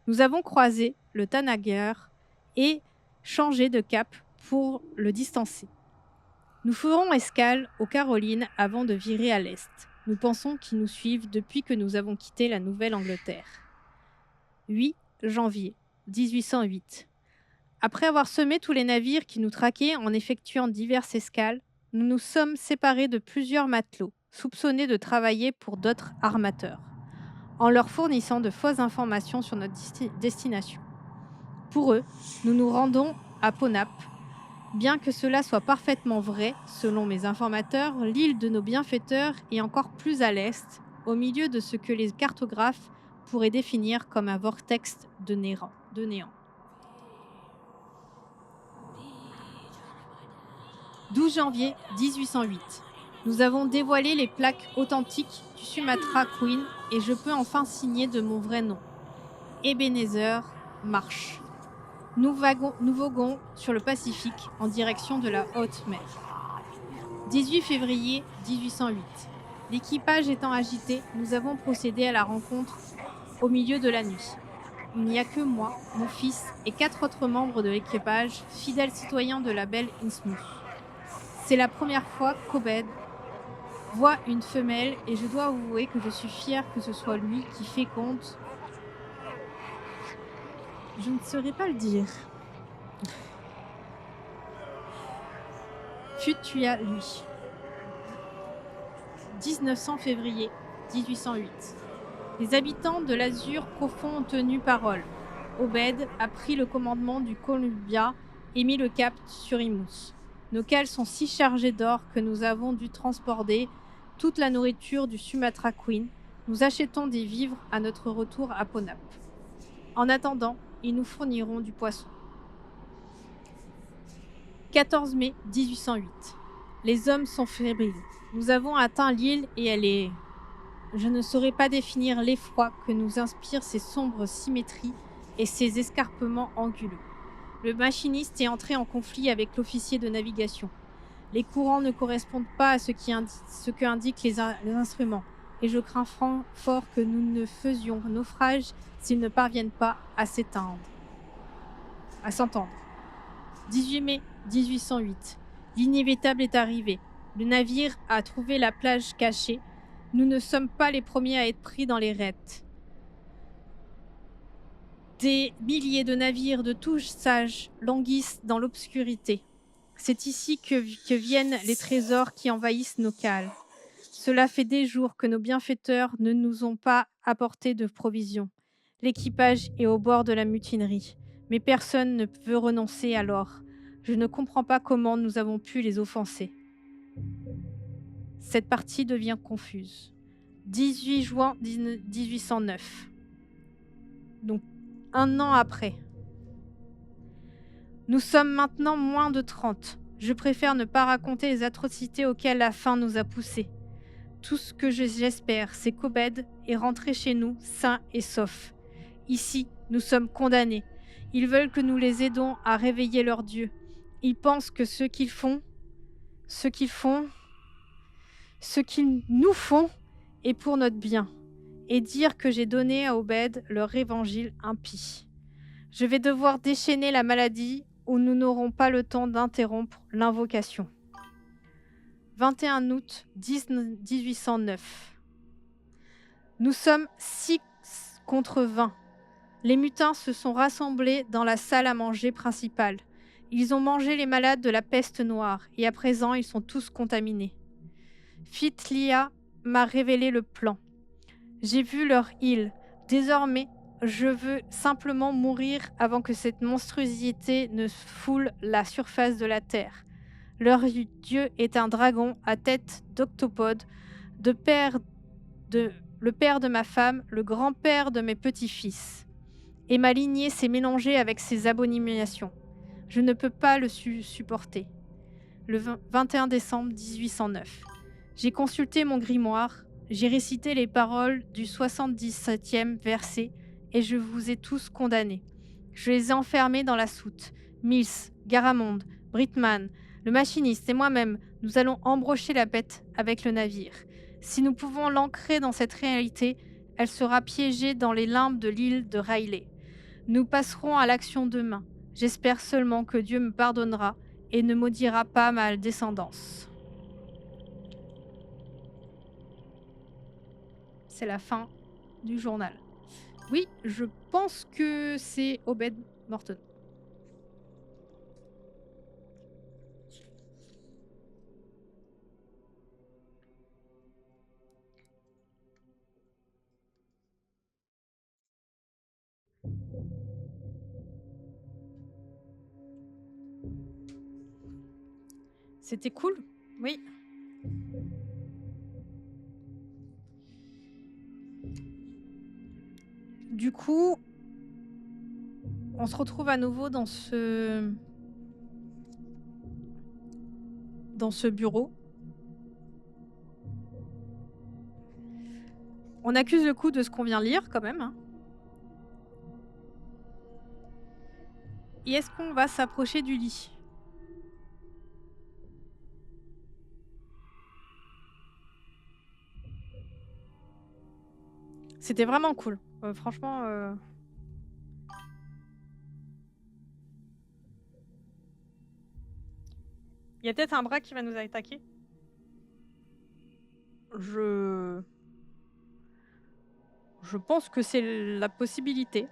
Nous avons croisé le Tanager et changé de cap pour le distancer. Nous ferons escale aux Carolines avant de virer à l'est. Nous pensons qu'ils nous suivent depuis que nous avons quitté la Nouvelle-Angleterre. 8 janvier 1808. Après avoir semé tous les navires qui nous traquaient en effectuant diverses escales, nous nous sommes séparés de plusieurs matelots, soupçonnés de travailler pour d'autres armateurs, en leur fournissant de fausses informations sur notre destination. Pour eux, nous nous rendons à Ponap. Bien que cela soit parfaitement vrai, selon mes informateurs, l'île de nos bienfaiteurs est encore plus à l'est, au milieu de ce que les cartographes pourraient définir comme un vortex de néant. 12 janvier 1808. Nous avons dévoilé les plaques authentiques du Sumatra Queen et je peux enfin signer de mon vrai nom. Ebenezer Marsh. Nous voguons sur le Pacifique en direction de la haute mer. 18 février 1808. L'équipage étant agité, nous avons procédé à la rencontre au milieu de la nuit. Il n'y a que moi, mon fils et 4 autres membres de l'équipage, fidèles citoyens de la belle Innsmouth. C'est la première fois qu'Obed voit une femelle et je dois avouer que je suis fière que ce soit lui qui féconde. Je ne saurais pas le dire. Futua lui. 1900 février 1808. Les habitants de l'Azur profond ont tenu parole. Obed a pris le commandement du Columbia et mis le cap sur Innsmouth. Nos cales sont si chargées d'or que nous avons dû transporter toute la nourriture du Sumatra Queen. Nous achetons des vivres à notre retour à Ponap. En attendant, ils nous fourniront du poisson. 14 mai 1808. Les hommes sont fébriles. Nous avons atteint l'île et elle est... Je ne saurais pas définir l'effroi que nous inspirent ces sombres symétries et ces escarpements anguleux. Le machiniste est entré en conflit avec l'officier de navigation. Les courants ne correspondent pas à ce que indiquent les instruments, et je crains fort que nous ne faisions naufrage s'ils ne parviennent pas à s'entendre. 18 mai 1808. L'inévitable est arrivé. Le navire a trouvé la plage cachée. Nous ne sommes pas les premiers à être pris dans les rets. Des milliers de navires de tous âges languissent dans l'obscurité. C'est ici que viennent les trésors qui envahissent nos cales. Cela fait des jours que nos bienfaiteurs ne nous ont pas apporté de provisions. L'équipage est au bord de la mutinerie, mais personne ne veut renoncer alors. Je ne comprends pas comment nous avons pu les offenser. Cette partie devient confuse. 18 juin 1809. Donc, 1 an après. Nous sommes maintenant moins de 30. Je préfère ne pas raconter les atrocités auxquelles la faim nous a poussés. Tout ce que j'espère, c'est qu'Obed est rentré chez nous sain et sauf. Ici, nous sommes condamnés. Ils veulent que nous les aidons à réveiller leur Dieu. Ils pensent que ce qu'ils nous font est pour notre bien. Et dire que j'ai donné à Obed leur évangile impie. Je vais devoir déchaîner la maladie ou nous n'aurons pas le temps d'interrompre l'invocation. 21 août 1809. Nous sommes 6 contre 20. Les mutins se sont rassemblés dans la salle à manger principale. Ils ont mangé les malades de la peste noire et à présent ils sont tous contaminés. Fitlia m'a révélé le plan. J'ai vu leur île. Désormais, je veux simplement mourir avant que cette monstruosité ne foule la surface de la terre. Leur dieu est un dragon à tête d'octopode, le père de ma femme, le grand-père de mes petits-fils. Et ma lignée s'est mélangée avec ses abominations. Je ne peux pas le supporter. Le 21 décembre 1809. J'ai consulté mon grimoire, j'ai récité les paroles du 77e verset et je vous ai tous condamnés. Je les ai enfermés dans la soute. Mills, Garamond, Brittman, le machiniste et moi-même, nous allons embrocher la bête avec le navire. Si nous pouvons l'ancrer dans cette réalité, elle sera piégée dans les limbes de l'île de Riley. Nous passerons à l'action demain. J'espère seulement que Dieu me pardonnera et ne maudira pas ma descendance. C'est la fin du journal. Oui, je pense que c'est Obed Morton. C'était cool, oui. Du coup, on se retrouve à nouveau dans ce bureau. On accuse le coup de ce qu'on vient lire quand même. Et est-ce qu'on va s'approcher du lit ? C'était vraiment cool. Franchement... Il y a peut-être un bras qui va nous attaquer. Je pense que c'est la possibilité.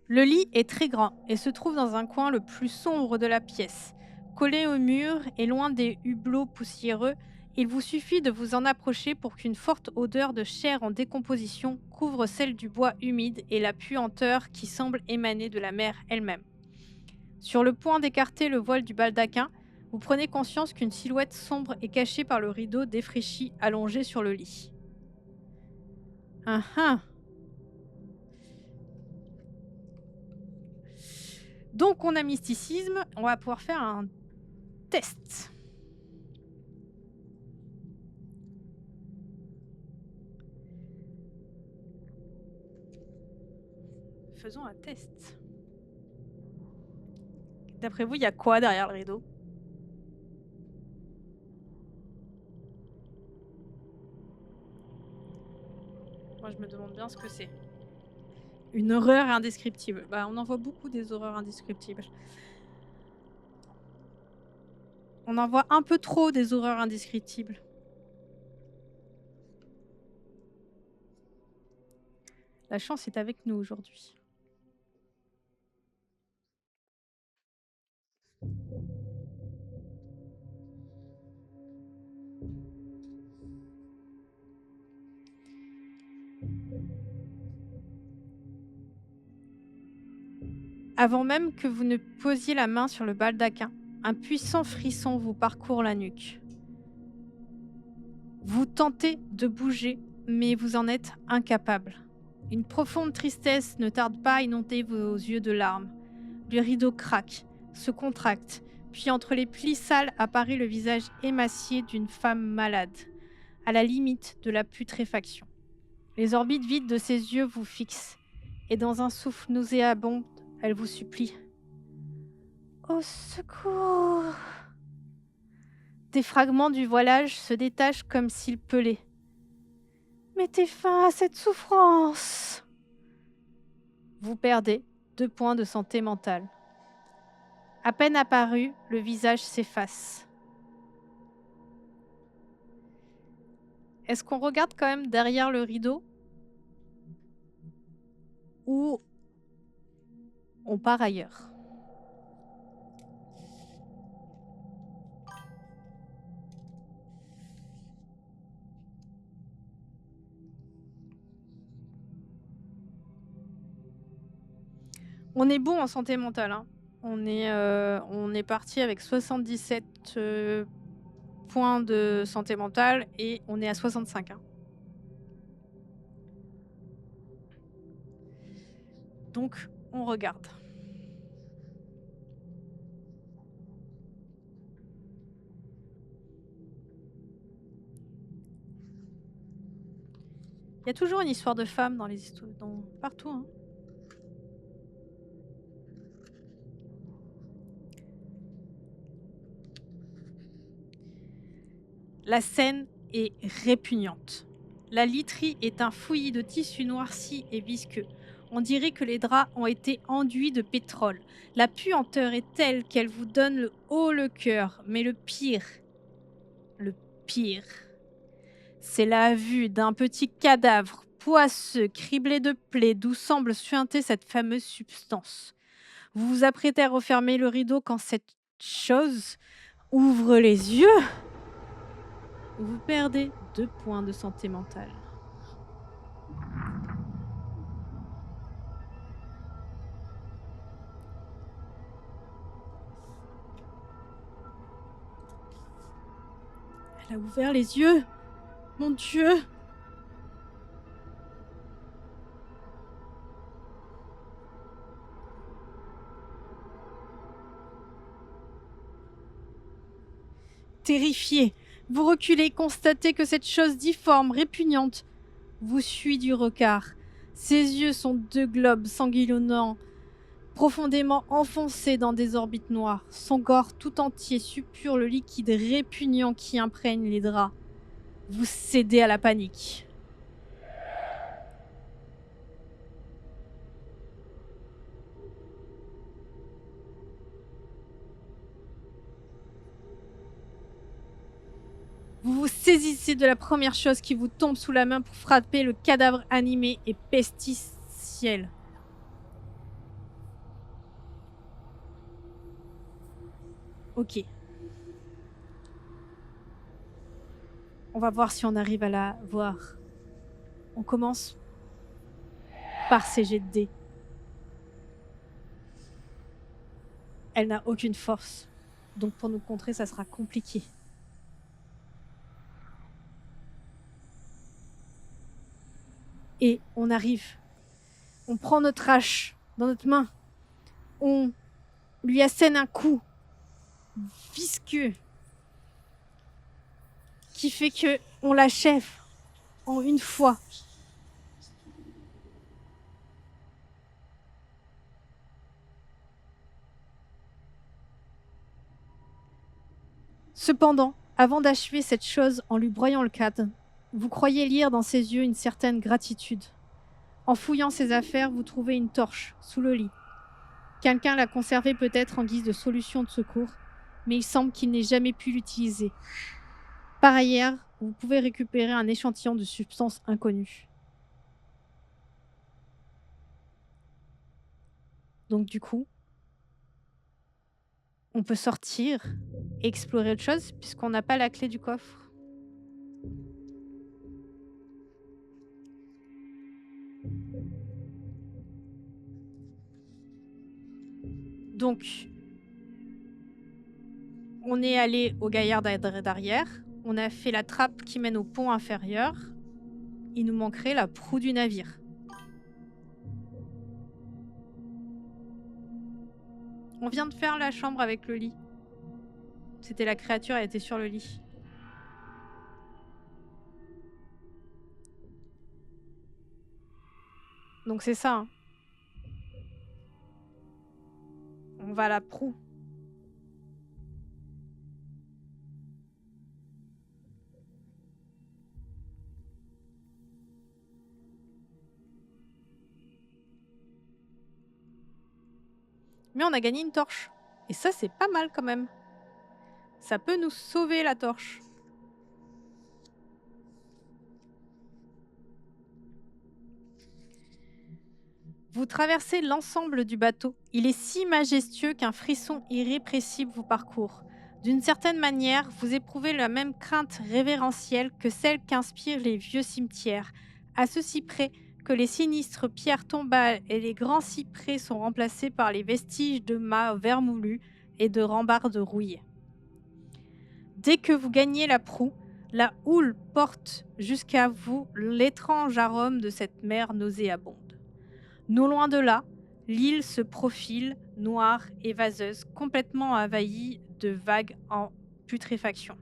Le lit est très grand et se trouve dans un coin le plus sombre de la pièce. Collé au mur et loin des hublots poussiéreux, il vous suffit de vous en approcher pour qu'une forte odeur de chair en décomposition couvre celle du bois humide et la puanteur qui semble émaner de la mer elle-même. Sur le point d'écarter le voile du baldaquin, vous prenez conscience qu'une silhouette sombre est cachée par le rideau défraîchi allongé sur le lit. Donc on a mysticisme, on va pouvoir faire un test. Faisons un test. D'après vous, il y a quoi derrière le rideau ? Moi, je me demande bien ce que c'est. Une horreur indescriptible. Bah, on en voit beaucoup des horreurs indescriptibles. On en voit un peu trop des horreurs indescriptibles. La chance est avec nous aujourd'hui. Avant même que vous ne posiez la main sur le baldaquin, un puissant frisson vous parcourt la nuque. Vous tentez de bouger, mais vous en êtes incapable. Une profonde tristesse ne tarde pas à inonder vos yeux de larmes. Le rideau craque, se contracte, puis entre les plis sales apparaît le visage émacié d'une femme malade, à la limite de la putréfaction. Les orbites vides de ses yeux vous fixent, et dans un souffle nauséabond, elle vous supplie. « Au secours !» Des fragments du voilage se détachent comme s'ils pelaient. « Mettez fin à cette souffrance !» Vous perdez 2 points de santé mentale. À peine apparu, le visage s'efface. Est-ce qu'on regarde quand même derrière le rideau? Ou on part ailleurs? On est bon en santé mentale, hein. On est parti avec 77 points de santé mentale et on est à 65. Hein. Donc, on regarde. Il y a toujours une histoire de femme dans les histoires, partout. Hein. La scène est répugnante. La literie est un fouillis de tissu noirci et visqueux. On dirait que les draps ont été enduits de pétrole. La puanteur est telle qu'elle vous donne le haut le cœur. Mais le pire, c'est la vue d'un petit cadavre poisseux, criblé de plaies, d'où semble suinter cette fameuse substance. Vous vous apprêtez à refermer le rideau quand cette chose ouvre les yeux. Vous perdez 2 points de santé mentale. Elle a ouvert les yeux. Mon Dieu! Terrifié, vous reculez, constatez que cette chose difforme, répugnante, vous suit du regard. Ses yeux sont 2 globes sanguinolents, profondément enfoncés dans des orbites noires. Son corps tout entier suppure le liquide répugnant qui imprègne les draps. Vous cédez à la panique. Vous vous saisissez de la première chose qui vous tombe sous la main pour frapper le cadavre animé et pestilentiel. Ok. On va voir si on arrive à la voir. On commence par ses jets de dés. Elle n'a aucune force. Donc pour nous contrer, ça sera compliqué. Et on arrive. On prend notre hache dans notre main. On lui assène un coup visqueux qui fait que on l'achève en une fois. Cependant, avant d'achever cette chose en lui broyant le crâne, vous croyez lire dans ses yeux une certaine gratitude. En fouillant ses affaires, vous trouvez une torche sous le lit. Quelqu'un l'a conservée peut-être en guise de solution de secours, mais il semble qu'il n'ait jamais pu l'utiliser. Par ailleurs, vous pouvez récupérer un échantillon de substance inconnue. Donc du coup, on peut sortir et explorer autre chose puisqu'on n'a pas la clé du coffre. Donc, on est allé au gaillard d'arrière, on a fait la trappe qui mène au pont inférieur. Il nous manquerait la proue du navire. On vient de faire la chambre avec le lit. C'était la créature, elle était sur le lit. Donc c'est ça. Hein. On va à la proue. Mais on a gagné une torche. Et ça, c'est pas mal quand même. Ça peut nous sauver la torche. Vous traversez l'ensemble du bateau. Il est si majestueux qu'un frisson irrépressible vous parcourt. D'une certaine manière, vous éprouvez la même crainte révérentielle que celle qu'inspirent les vieux cimetières, à ceci près que les sinistres pierres tombales et les grands cyprès sont remplacés par les vestiges de mâts vermoulus et de rambardes rouillées. Dès que vous gagnez la proue, la houle porte jusqu'à vous l'étrange arôme de cette mer nauséabonde. Non loin de là, l'île se profile, noire et vaseuse, complètement envahie de vagues en putréfaction.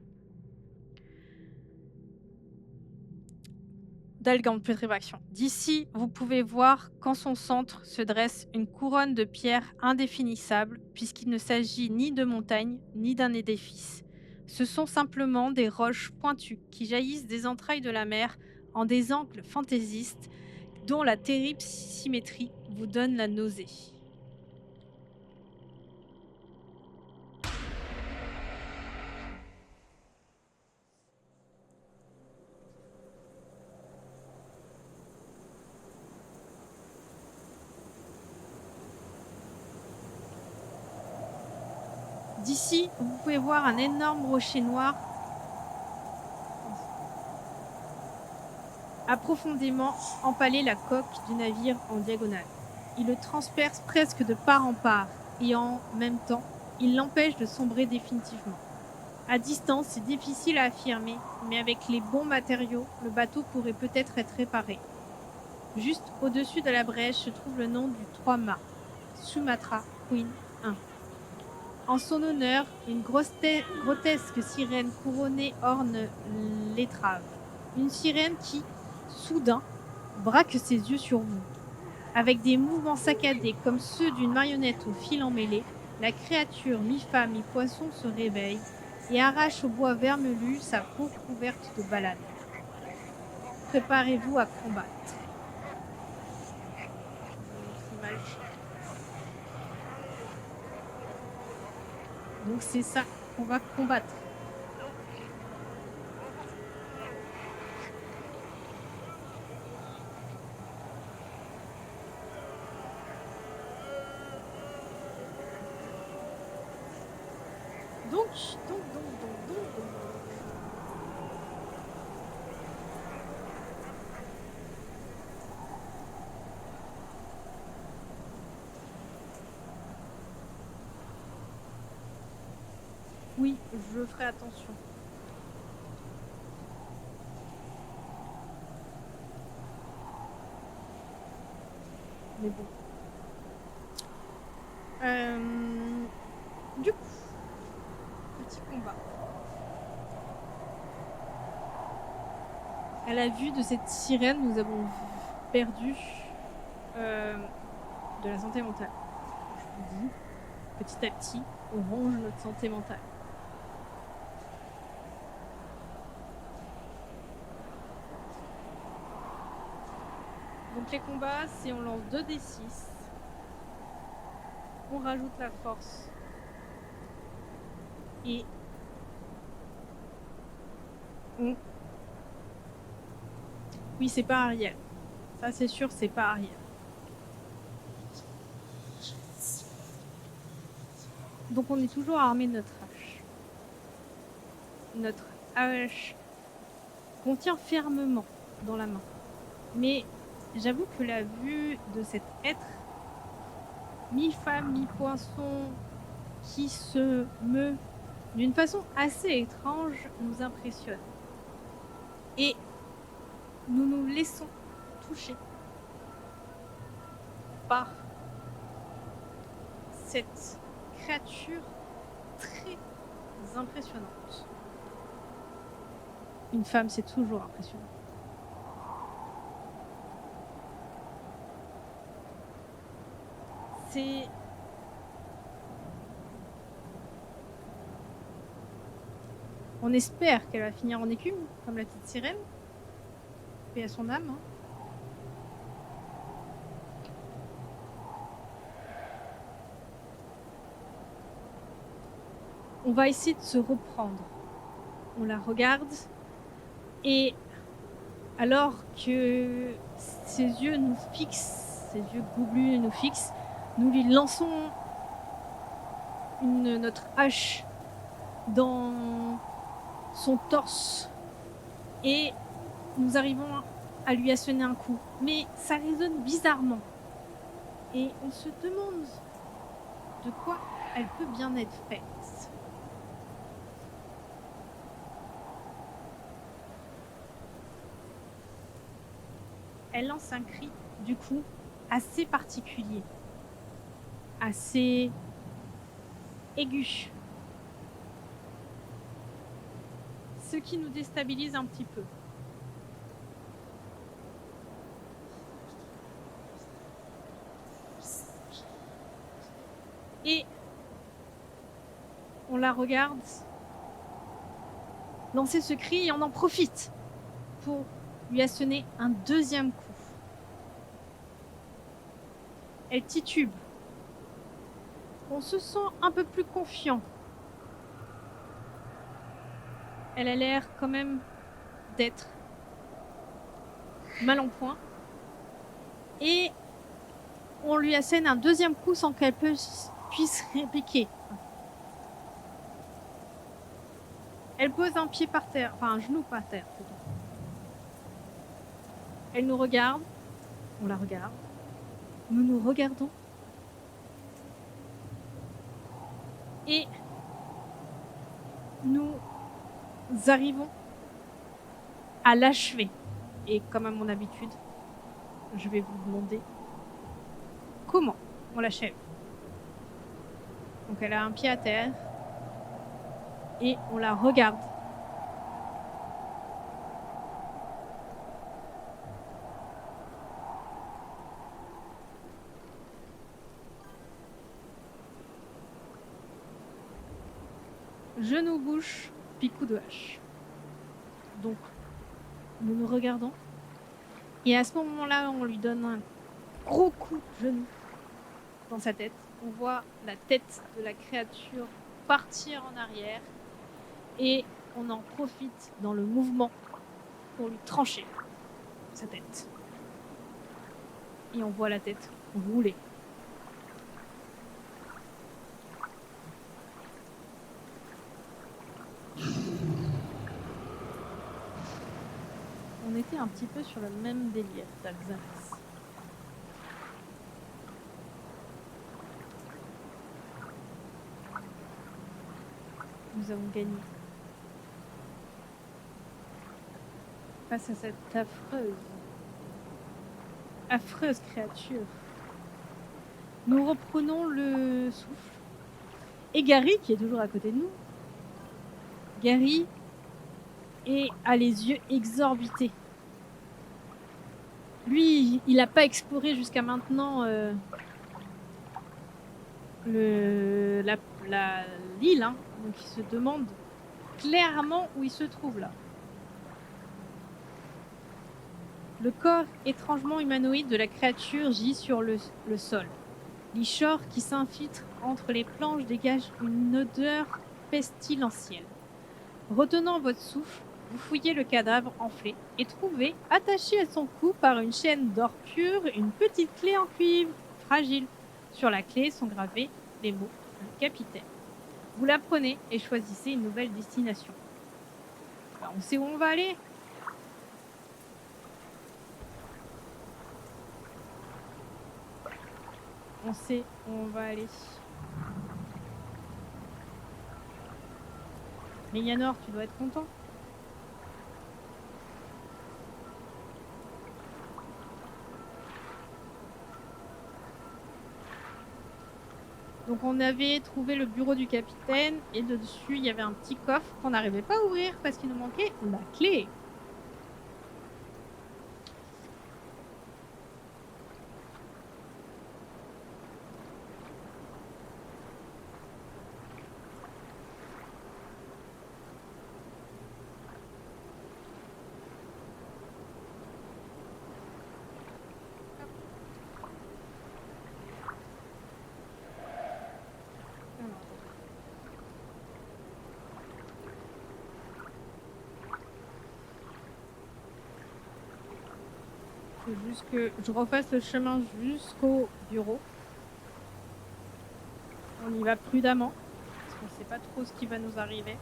D'algues en putréfaction. D'ici, vous pouvez voir qu'en son centre se dresse une couronne de pierres indéfinissables, puisqu'il ne s'agit ni de montagnes, ni d'un édifice. Ce sont simplement des roches pointues qui jaillissent des entrailles de la mer en des angles fantaisistes dont la terrible symétrie vous donne la nausée. D'ici, vous pouvez voir un énorme rocher noir a profondément empalé la coque du navire en diagonale. Il le transperce presque de part en part et en même temps, il l'empêche de sombrer définitivement. À distance, c'est difficile à affirmer, mais avec les bons matériaux, le bateau pourrait peut-être être réparé. Juste au-dessus de la brèche se trouve le nom du 3-mâts, Sumatra Queen 1. En son honneur, une grotesque sirène couronnée orne l'étrave. Une sirène qui, soudain, braque ses yeux sur vous. Avec des mouvements saccadés comme ceux d'une marionnette au fil emmêlé, la créature mi-femme mi-poisson se réveille et arrache au bois vermelu sa peau couverte de balanes. Préparez-vous à combattre. Donc c'est ça qu'on va combattre. Donc. Oui, je ferai attention. Mais bon. Du coup, petit combat. À la vue de cette sirène, nous avons perdu de la santé mentale. Je vous dis, petit à petit, on ronge notre santé mentale. Donc les combats, c'est on lance 2d6, on rajoute la force et on... Oui, c'est pas Ariel. Ça c'est sûr, c'est pas Ariel. Donc on est toujours armé de notre hache. Notre hache qu'on tient fermement dans la main. Mais j'avoue que la vue de cet être, mi-femme, mi-poisson, qui se meut d'une façon assez étrange, nous impressionne. Et nous nous laissons toucher par cette créature très impressionnante. Une femme, c'est toujours impressionnant. C'est... On espère qu'elle va finir en écume, comme la petite sirène. Paix à son âme. Hein. On va essayer de se reprendre. On la regarde et alors que ses yeux nous fixent, ses yeux gouglus nous fixent, nous lui lançons notre hache dans son torse et nous arrivons à lui asséner un coup. Mais ça résonne bizarrement et on se demande de quoi elle peut bien être faite. Elle lance un cri, du coup, assez particulier, assez aigu. Ce qui nous déstabilise un petit peu. Et on la regarde lancer ce cri et on en profite pour lui asséner un deuxième coup. Elle titube. On se sent un peu plus confiant. Elle a l'air quand même d'être mal en point. Et on lui assène un deuxième coup sans qu'elle puisse répliquer. Elle pose un pied par terre, enfin un genou par terre plutôt. Elle nous regarde, on la regarde, nous nous regardons. Et nous arrivons à l'achever. Et comme à mon habitude, je vais vous demander comment on l'achève. Donc elle a un pied à terre et on la regarde. Genou, bouche, puis coup de hache. Donc, nous nous regardons. Et à ce moment-là, on lui donne un gros coup de genou dans sa tête. On voit la tête de la créature partir en arrière. Et on en profite dans le mouvement pour lui trancher sa tête. Et on voit la tête rouler. On était un petit peu sur le même délire d'Alsace. Nous avons gagné. Face à cette affreuse créature. Nous reprenons le souffle. Et Gary, qui est toujours à côté de nous, Gary a les yeux exorbités. Lui, il n'a pas exploré jusqu'à maintenant l'île, hein. Donc il se demande clairement où il se trouve là. Le corps étrangement humanoïde de la créature gît sur le sol. L'ichor qui s'infiltre entre les planches dégage une odeur pestilentielle. Retenant votre souffle, vous fouillez le cadavre enflé et trouvez, attachée à son cou par une chaîne d'or pur, une petite clé en cuivre fragile. Sur la clé sont gravés les mots « Le capitaine ». Vous la prenez et choisissez une nouvelle destination. Alors, on sait où on va aller ? On sait où on va aller. Mais Yanor, tu dois être content. Donc Donc on avait trouvé le bureau du capitaine et dessus il y avait un petit coffre qu'on n'arrivait pas à ouvrir parce qu'il nous manquait la clé. Alors, faut juste que je refasse le chemin jusqu'au bureau. On y va prudemment parce qu'on ne sait pas trop ce qui va nous arriver.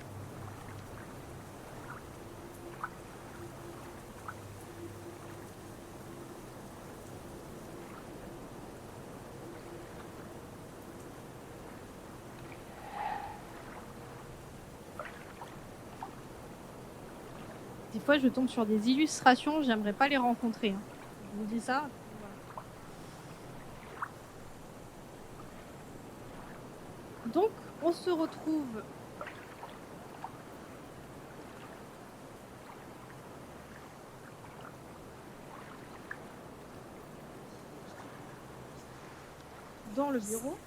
Des fois, je tombe sur des illustrations, j'aimerais pas les rencontrer, hein. Je vous dis ça. Voilà. Donc, on se retrouve dans le bureau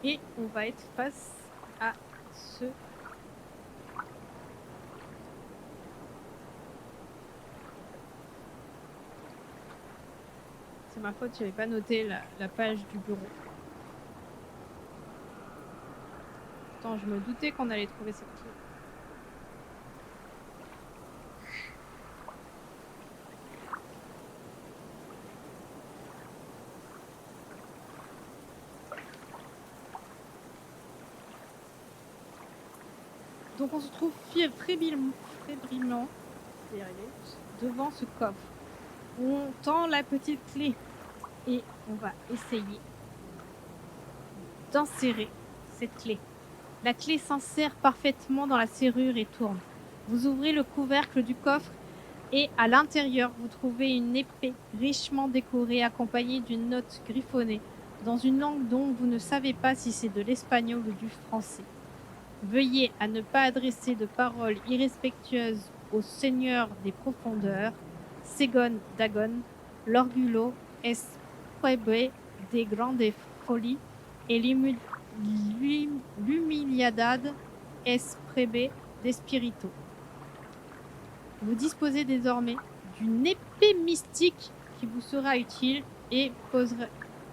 et on va être face à ce c'est ma faute, j'avais pas noté la page du bureau. Pourtant, je me doutais qu'on allait trouver cette clé. Donc on se trouve fébrilement devant ce coffre. On tend la petite clé et on va essayer d'insérer cette clé. La clé s'insère parfaitement dans la serrure et tourne. Vous ouvrez le couvercle du coffre et à l'intérieur, vous trouvez une épée richement décorée accompagnée d'une note griffonnée dans une langue dont vous ne savez pas si c'est de l'espagnol ou du français. Veuillez à ne pas adresser de paroles irrespectueuses au Seigneur des profondeurs, Segon Dagon, l'orgulo es prebe de grande folie et l'humiliadad es prebe d'espirito. Vous disposez désormais d'une épée mystique qui vous sera utile et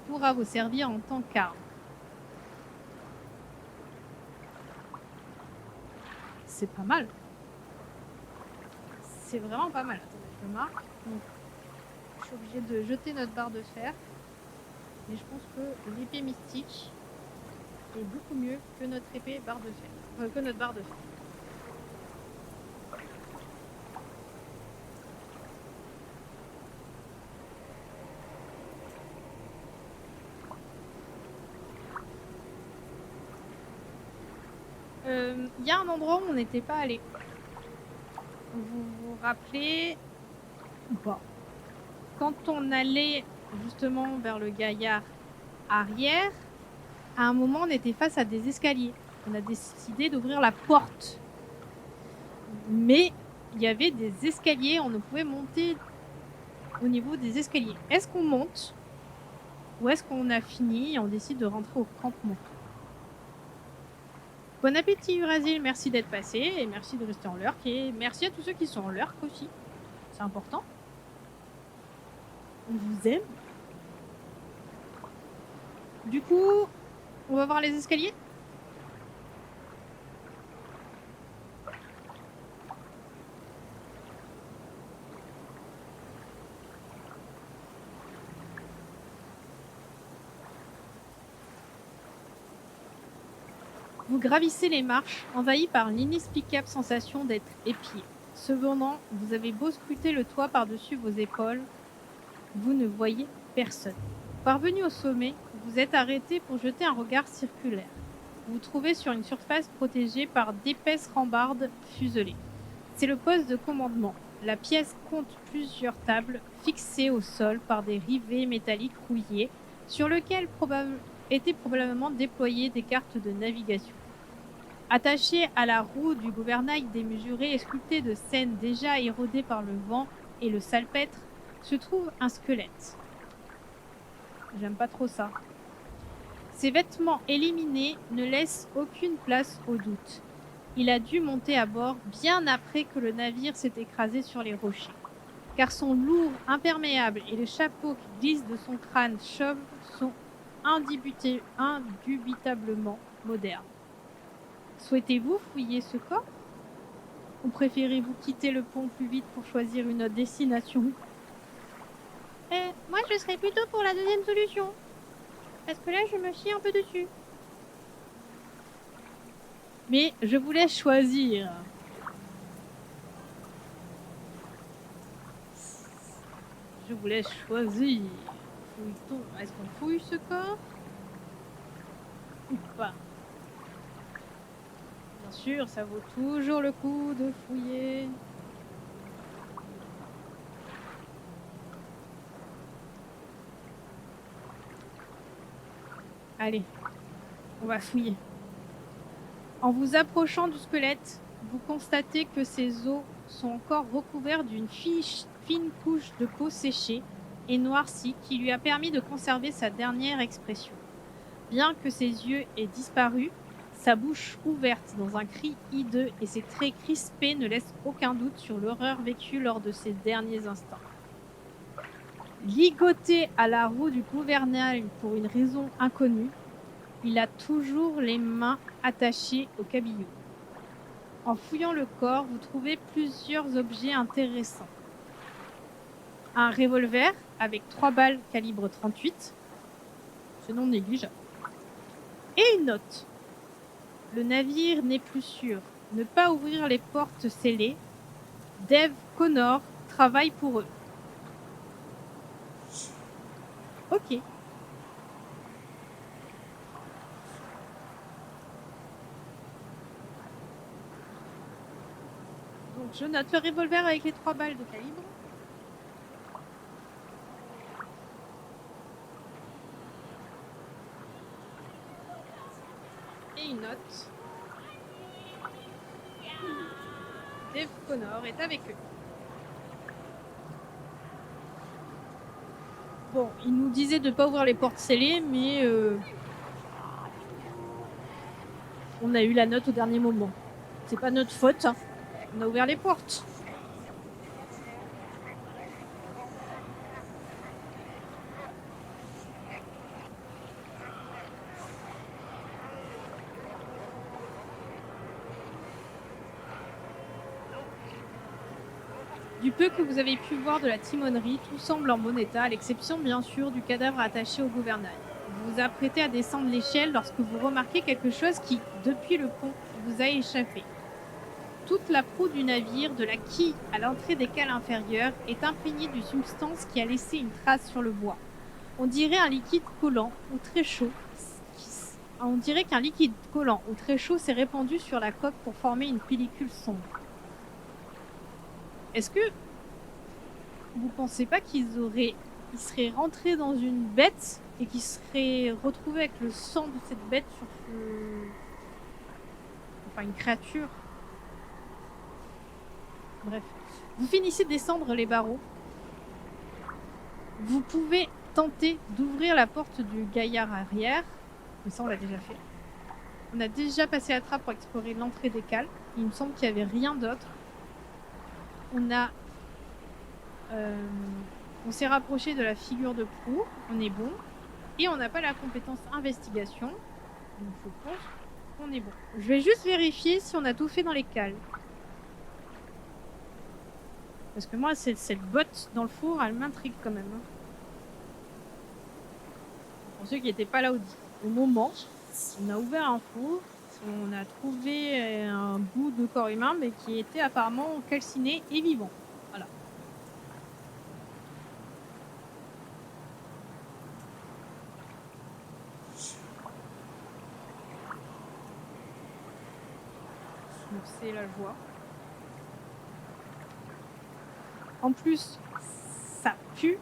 pourra vous servir en tant qu'arme. C'est pas mal. C'est vraiment pas mal. Attendez, je le marque. Donc, je suis obligée de jeter notre barre de fer. Mais je pense que l'épée mystique est beaucoup mieux que notre épée barre de fer. Que notre barre de fer. Il y a un endroit où on n'était pas allé. Vous vous rappelez ou pas? Quand on allait justement vers le gaillard arrière, à un moment on était face à des escaliers. On a décidé d'ouvrir la porte. Mais il y avait des escaliers, on ne pouvait monter au niveau des escaliers. Est-ce qu'on monte ou est-ce qu'on a fini et on décide de rentrer au campement? Bon appétit Urasil, merci d'être passé et merci de rester en lurk et merci à tous ceux qui sont en lurk aussi. C'est important. On vous aime. Du coup, on va voir les escaliers. Vous gravissez les marches, envahis par l'inexplicable sensation d'être épié. Cependant, vous avez beau scruter le toit par-dessus vos épaules, vous ne voyez personne. Parvenu au sommet, vous êtes arrêté pour jeter un regard circulaire. Vous vous trouvez sur une surface protégée par d'épaisses rambardes fuselées. C'est le poste de commandement. La pièce compte plusieurs tables fixées au sol par des rivets métalliques rouillés sur lesquels étaient probablement déployées des cartes de navigation. Attachées à la roue du gouvernail démesuré et sculpté de scènes déjà érodées par le vent et le salpêtre, se trouve un squelette. J'aime pas trop ça. Ses vêtements éliminés ne laissent aucune place au doute. Il a dû monter à bord bien après que le navire s'est écrasé sur les rochers, car son lourd imperméable et le chapeau qui glisse de son crâne chauve sont indubitablement modernes. Souhaitez-vous fouiller ce corps? Ou préférez-vous quitter le pont plus vite pour choisir une autre destination? Moi je serais plutôt pour la deuxième solution, parce que là je me chie un peu dessus. Mais je vous laisse choisir. Je vous laisse choisir. Fouille-t-on? Est-ce qu'on fouille ce corps? Ou pas? Bien sûr, ça vaut toujours le coup de fouiller. Allez, on va fouiller. En vous approchant du squelette, vous constatez que ses os sont encore recouverts d'une fine couche de peau séchée et noircie qui lui a permis de conserver sa dernière expression. Bien que ses yeux aient disparu, sa bouche ouverte dans un cri hideux et ses traits crispés ne laissent aucun doute sur l'horreur vécue lors de ses derniers instants. Ligoté à la roue du gouvernail pour une raison inconnue, il a toujours les mains attachées au cabillaud. En fouillant le corps, vous trouvez plusieurs objets intéressants. Un revolver avec 3 balles calibre 38, c'est non négligeable. Et une note. Le navire n'est plus sûr. Ne pas ouvrir les portes scellées. Dave Connor travaille pour eux. Ok. Donc je note le revolver avec les 3 balles de calibre. Et une note. Dave Connor est avec eux. Bon, il nous disait de ne pas ouvrir les portes scellées, mais on a eu la note au dernier moment. C'est pas notre faute, hein. On a ouvert les portes. Du peu que vous avez pu voir de la timonerie, tout semble en bon état, à l'exception bien sûr du cadavre attaché au gouvernail. Vous vous apprêtez à descendre l'échelle lorsque vous remarquez quelque chose qui, depuis le pont, vous a échappé. Toute la proue du navire, de la quille à l'entrée des cales inférieures, est imprégnée d'une substance qui a laissé une trace sur le bois. On dirait un liquide collant ou très chaud. On dirait qu'un liquide collant ou très chaud s'est répandu sur la coque pour former une pellicule sombre. Est-ce que vous pensez pas qu'ils seraient rentrés dans une bête et qu'ils seraient retrouvés avec le sang de cette bête sur enfin une créature? Bref. Vous finissez de descendre les barreaux. Vous pouvez tenter d'ouvrir la porte du gaillard arrière. Mais ça, on l'a déjà fait. On a déjà passé la trappe pour explorer l'entrée des cales. Il me semble qu'il n'y avait rien d'autre. On s'est rapproché de la figure de proue. On est bon. Et on n'a pas la compétence investigation. Donc je pense qu'on est bon. Je vais juste vérifier si on a tout fait dans les cales. Parce que moi, cette botte dans le four, elle m'intrigue quand même. Hein. Pour ceux qui n'étaient pas là au moment, on a ouvert un four. On a trouvé un bout de corps humain, mais qui était apparemment calciné et vivant. Voilà. Donc c'est la joie. En plus, ça pue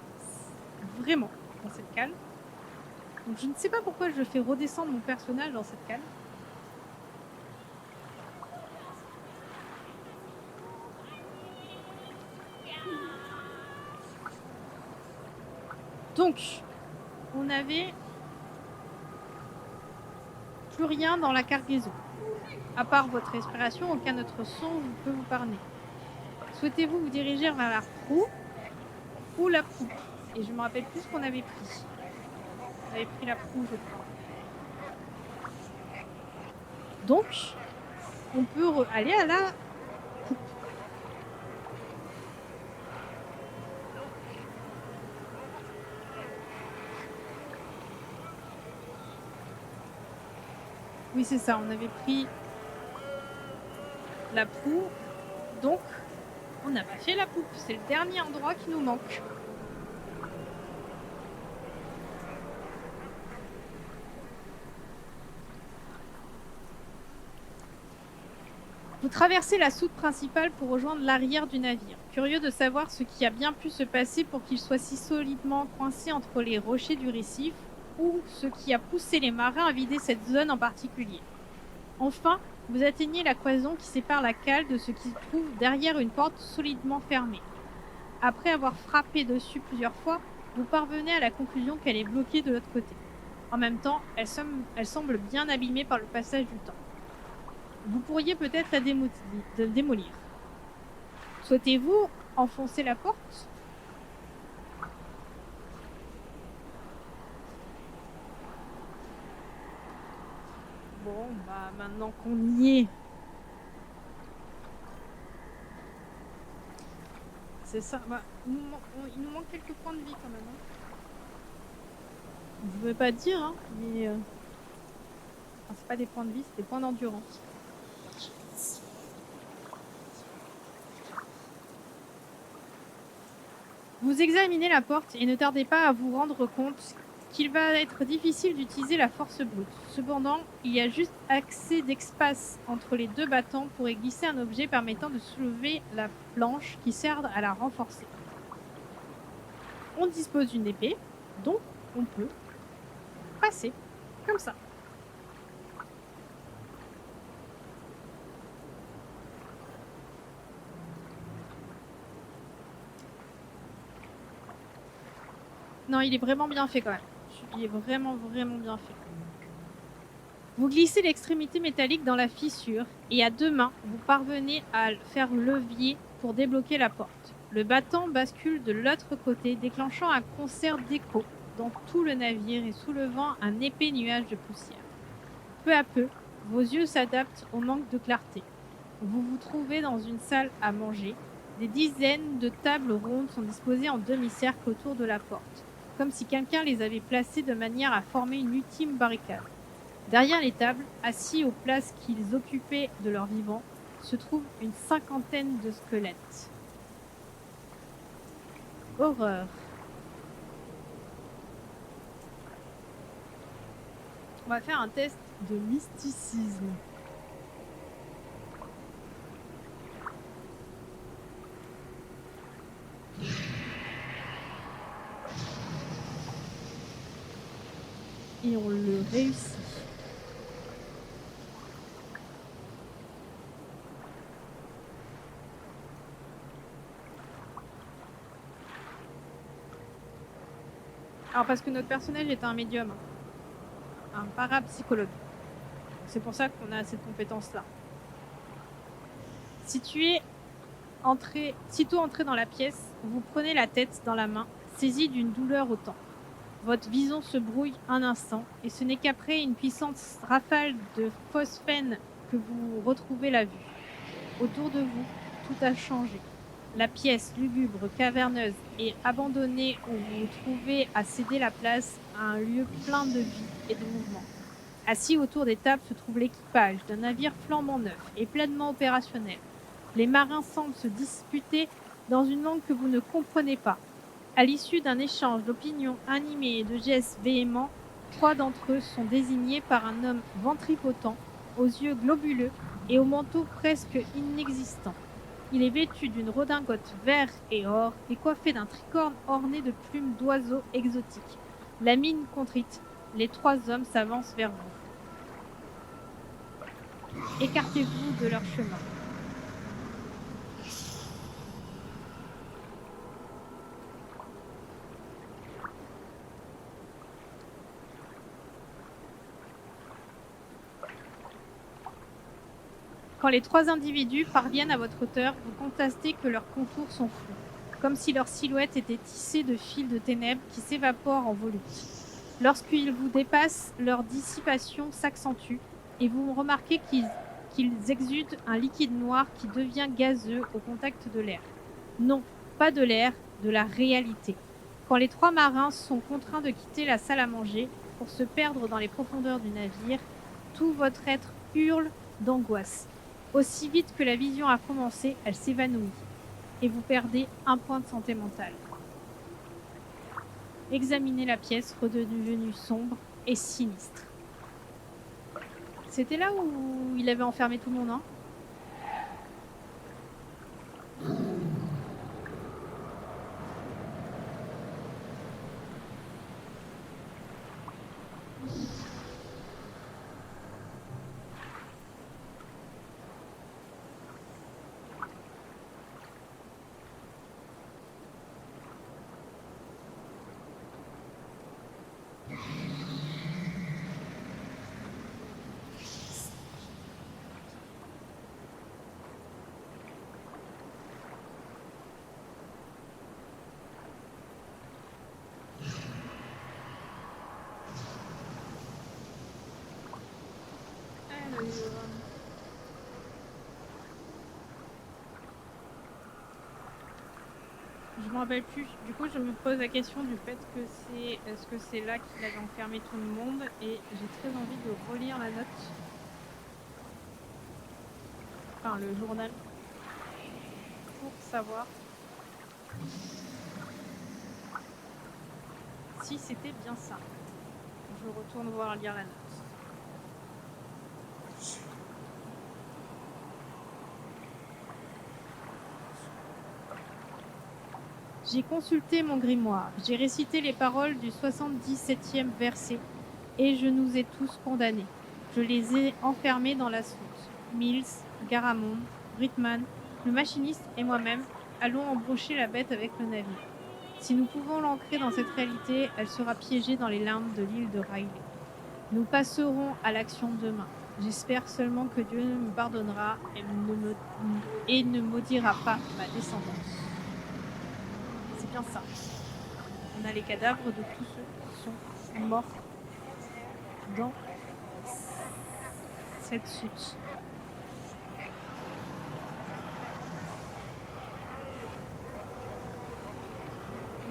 vraiment dans cette cale. Donc je ne sais pas pourquoi je fais redescendre mon personnage dans cette cale. Donc, on n'avait plus rien dans la cargaison. À part votre respiration, aucun autre son ne peut vous parler. Souhaitez-vous vous diriger vers la proue ou la poupe? Et je me rappelle plus ce qu'on avait pris. On avait pris la proue, je crois. Donc, on peut aller à la poupe. Oui, c'est ça, on avait pris la proue. Donc, on n'a pas fait la poupe. C'est le dernier endroit qui nous manque. Vous traversez la soute principale pour rejoindre l'arrière du navire. Curieux de savoir ce qui a bien pu se passer pour qu'il soit si solidement coincé entre les rochers du récif, ou ce qui a poussé les marins à vider cette zone en particulier. Enfin, vous atteignez la cloison qui sépare la cale de ce qui se trouve derrière une porte solidement fermée. Après avoir frappé dessus plusieurs fois, vous parvenez à la conclusion qu'elle est bloquée de l'autre côté. En même temps, elle semble bien abîmée par le passage du temps. Vous pourriez peut-être la démolir. Souhaitez-vous enfoncer la porte? Bon, bah maintenant qu'on y est, c'est ça. Bah, il nous manque quelques points de vie quand même. Hein. Je ne veux pas dire, hein, mais enfin, c'est pas des points de vie, c'est des points d'endurance. Vous examinez la porte et ne tardez pas à vous rendre compte qu'il va être difficile d'utiliser la force brute. Cependant, il y a juste assez d'espace entre les deux battants pour y glisser un objet permettant de soulever la planche qui sert à la renforcer. On dispose d'une épée, donc on peut passer comme ça. Non, il est vraiment bien fait quand même. Il est vraiment bien fait. Vous glissez l'extrémité métallique dans la fissure et à deux mains, vous parvenez à faire levier pour débloquer la porte. Le battant bascule de l'autre côté, déclenchant un concert d'écho dans tout le navire et soulevant un épais nuage de poussière. Peu à peu, vos yeux s'adaptent au manque de clarté. Vous vous trouvez dans une salle à manger. Des dizaines de tables rondes sont disposées en demi-cercle autour de la porte, comme si quelqu'un les avait placées de manière à former une ultime barricade. Derrière les tables, assis aux places qu'ils occupaient de leur vivant, se trouvent une cinquantaine de squelettes. Horreur. On va faire un test de mysticisme. Et on le réussit. Alors parce que notre personnage est un médium, un parapsychologue. C'est pour ça qu'on a cette compétence-là. Sitôt entré dans la pièce, vous prenez la tête dans la main, saisi d'une douleur au temple. Votre vision se brouille un instant, et ce n'est qu'après une puissante rafale de phosphène que vous retrouvez la vue. Autour de vous, tout a changé. La pièce lugubre, caverneuse et abandonnée où vous vous trouvez a cédé la place à un lieu plein de vie et de mouvement. Assis autour des tables se trouve l'équipage d'un navire flambant neuf et pleinement opérationnel. Les marins semblent se disputer dans une langue que vous ne comprenez pas. À l'issue d'un échange d'opinions animées et de gestes véhéments, 3 d'entre eux sont désignés par un homme ventripotent, aux yeux globuleux et au manteau presque inexistant. Il est vêtu d'une redingote vert et or et coiffé d'un tricorne orné de plumes d'oiseaux exotiques. La mine contrite, les trois hommes s'avancent vers vous. Écartez-vous de leur chemin. Quand les trois individus parviennent à votre hauteur, vous constatez que leurs contours sont flous, comme si leur silhouette était tissée de fils de ténèbres qui s'évaporent en volutes. Lorsqu'ils vous dépassent, leur dissipation s'accentue et vous remarquez qu'ils exudent un liquide noir qui devient gazeux au contact de l'air. Non, pas de l'air, de la réalité. Quand les trois marins sont contraints de quitter la salle à manger pour se perdre dans les profondeurs du navire, tout votre être hurle d'angoisse. Aussi vite que la vision a commencé, elle s'évanouit et vous perdez un point de santé mentale. Examinez la pièce redevenue sombre et sinistre. C'était là où il avait enfermé tout le monde, hein? Je m'en rappelle plus. Du coup, je me pose la question du fait que est-ce que c'est là qu'il avait enfermé tout le monde, et j'ai très envie de relire la note. Enfin, le journal. Pour savoir si c'était bien ça. Je retourne voir lire la note. J'ai consulté mon grimoire, j'ai récité les paroles du 77e verset, et je nous ai tous condamnés. Je les ai enfermés dans la soute. Mills, Garamond, Brittman, le machiniste et moi-même allons embaucher la bête avec le navire. Si nous pouvons l'ancrer dans cette réalité, elle sera piégée dans les limbes de l'île de Riley. Nous passerons à l'action demain. J'espère seulement que Dieu me pardonnera et ne maudira pas ma descendance. C'est bien ça. On a les cadavres de tous ceux qui sont morts dans cette soute.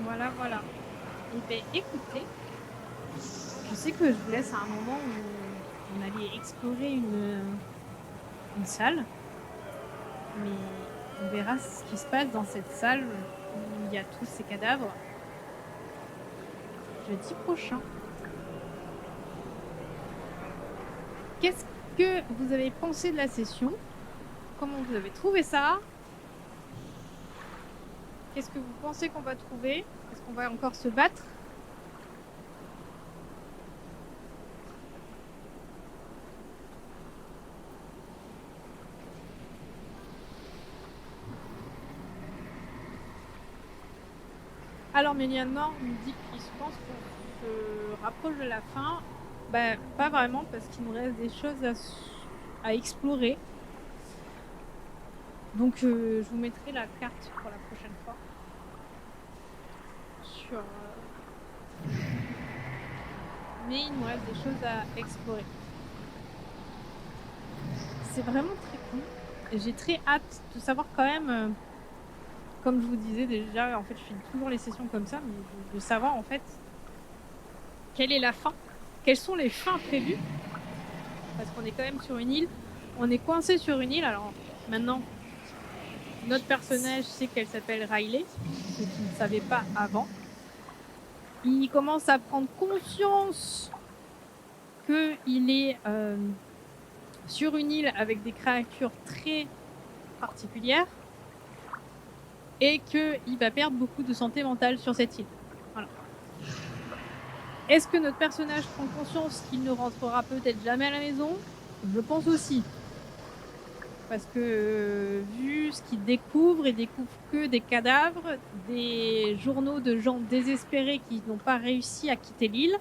Voilà, voilà. Et bien, écoutez, je sais que je vous laisse à un moment où on allait explorer une salle, mais on verra ce qui se passe dans cette salle où il y a tous ces cadavres jeudi prochain. Qu'est-ce que vous avez pensé de la session? Comment vous avez trouvé ça? Qu'est-ce que vous pensez qu'on va trouver? Est-ce qu'on va encore se battre? Alors Mélianor nous dit qu'il se pense qu'on se rapproche de la fin. Bah, pas vraiment, parce qu'il nous reste des choses à explorer. Donc je vous mettrai la carte pour la prochaine fois. Mais il nous reste des choses à explorer. C'est vraiment très cool. Et j'ai très hâte de savoir quand même, comme je vous disais déjà, en fait je fais toujours les sessions comme ça, mais de savoir en fait quelle est la fin, quelles sont les fins prévues. Parce qu'on est quand même sur une île, on est coincé sur une île. Alors maintenant, notre personnage sait qu'elle s'appelle Riley, ce qu'il ne savait pas avant. Il commence à prendre conscience qu'il est sur une île avec des créatures très particulières. et qu'il va perdre beaucoup de santé mentale sur cette île. Voilà. Est-ce que notre personnage prend conscience qu'il ne rentrera peut-être jamais à la maison? Je pense aussi. Parce que, vu ce qu'il découvre, il découvre que des cadavres, des journaux de gens désespérés qui n'ont pas réussi à quitter l'île.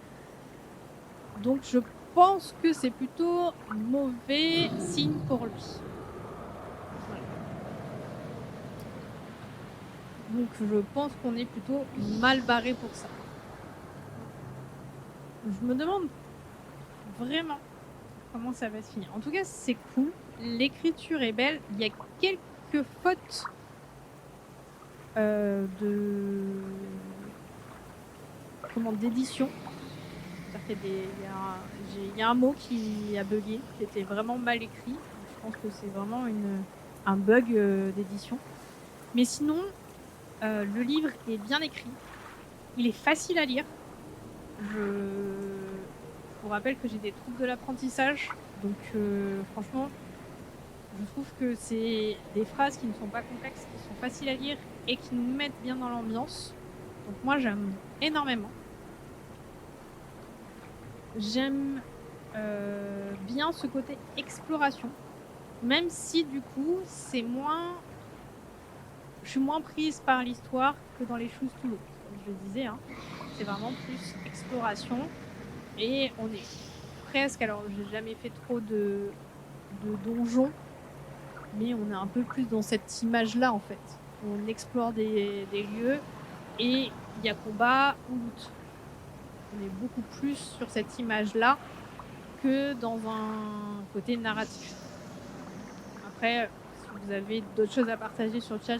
Donc je pense que c'est plutôt mauvais signe pour lui. Voilà. Donc je pense qu'on est plutôt mal barré pour ça. Je me demande vraiment comment ça va se finir. En tout cas, c'est cool. L'écriture est belle. Il y a quelques fautes d'édition. C'est-à-dire il y a un mot qui a bugué, qui était vraiment mal écrit. Je pense que c'est vraiment un bug d'édition. Mais sinon, le livre est bien écrit. Il est facile à lire. Je vous rappelle que j'ai des troubles de l'apprentissage. Donc franchement, je trouve que c'est des phrases qui ne sont pas complexes, qui sont faciles à lire et qui nous mettent bien dans l'ambiance. Donc moi, j'aime énormément. J'aime bien ce côté exploration, même si du coup, je suis moins prise par l'histoire que dans les Choose Toulouse. Comme je le disais, hein, c'est vraiment plus exploration. Et on est presque, alors j'ai jamais fait trop de donjons, mais on est un peu plus dans cette image-là en fait. On explore des lieux et il y a combat ou loot. On est beaucoup plus sur cette image-là que dans un côté narratif. Après, si vous avez d'autres choses à partager sur le chat,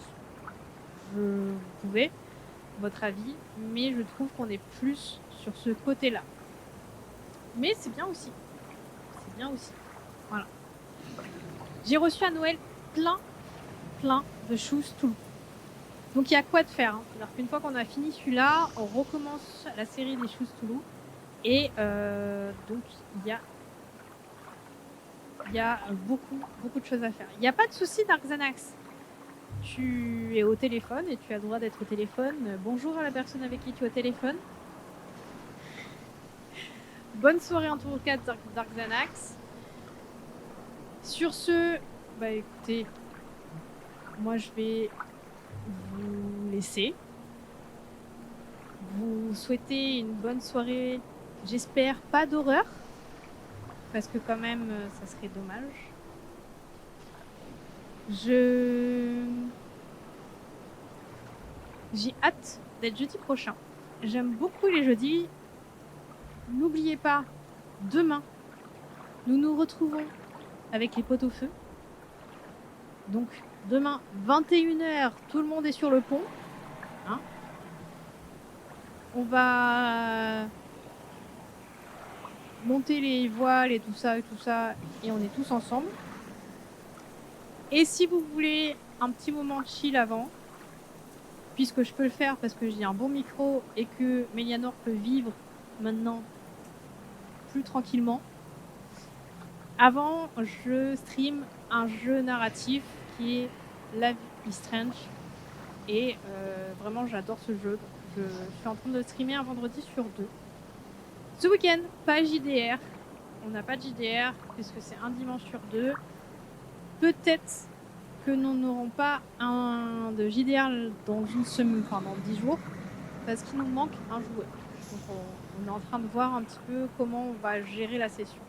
vous pouvez, votre avis, mais je trouve qu'on est plus sur ce côté-là. Mais c'est bien aussi. C'est bien aussi. Voilà. J'ai reçu à Noël plein de Choose Toulouse. Donc il y a quoi de faire. Hein. C'est-à-dire qu'une fois qu'on a fini celui-là, on recommence la série des Choose Toulouse. Et donc il y a beaucoup de choses à faire. Il n'y a pas de souci, Dark Xanax. Tu es au téléphone et tu as le droit d'être au téléphone. Bonjour à la personne avec qui tu es au téléphone. Bonne soirée en tout cas, Dark Xanax. Sur ce, bah écoutez, moi je vais vous laisser. Vous souhaitez une bonne soirée. J'espère pas d'horreur. Parce que quand même, ça serait dommage. J'ai hâte d'être jeudi prochain. J'aime beaucoup les jeudis. N'oubliez pas, demain, nous nous retrouvons avec les pots au feu. Donc, demain, 21h, tout le monde est sur le pont. Hein, on va monter les voiles et tout ça, et on est tous ensemble. Et si vous voulez un petit moment de chill avant, puisque je peux le faire parce que j'ai un bon micro et que Mélianor peut vivre maintenant plus tranquillement, avant, je stream un jeu narratif qui est Life is Strange. Et vraiment, j'adore ce jeu. Je suis en train de streamer un vendredi sur 2. Ce week-end, pas JDR. On n'a pas de JDR puisque c'est un dimanche sur 2. Peut-être que nous n'aurons pas un de JDR dans une semaine, enfin dans 10 jours, parce qu'il nous manque un joueur. Donc on est en train de voir un petit peu comment on va gérer la session.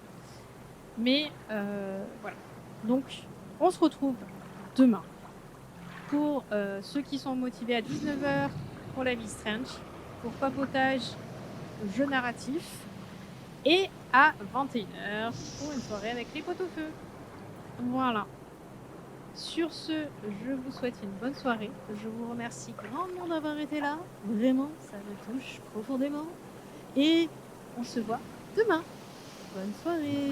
Mais voilà. Donc on se retrouve demain pour ceux qui sont motivés à 19h pour la vie strange, pour papotage, jeu narratif, et à 21h pour une soirée avec les potes au feu. Voilà. Sur ce, je vous souhaite une bonne soirée. Je vous remercie grandement d'avoir été là. Vraiment, ça me touche profondément. Et on se voit demain. Bonne soirée.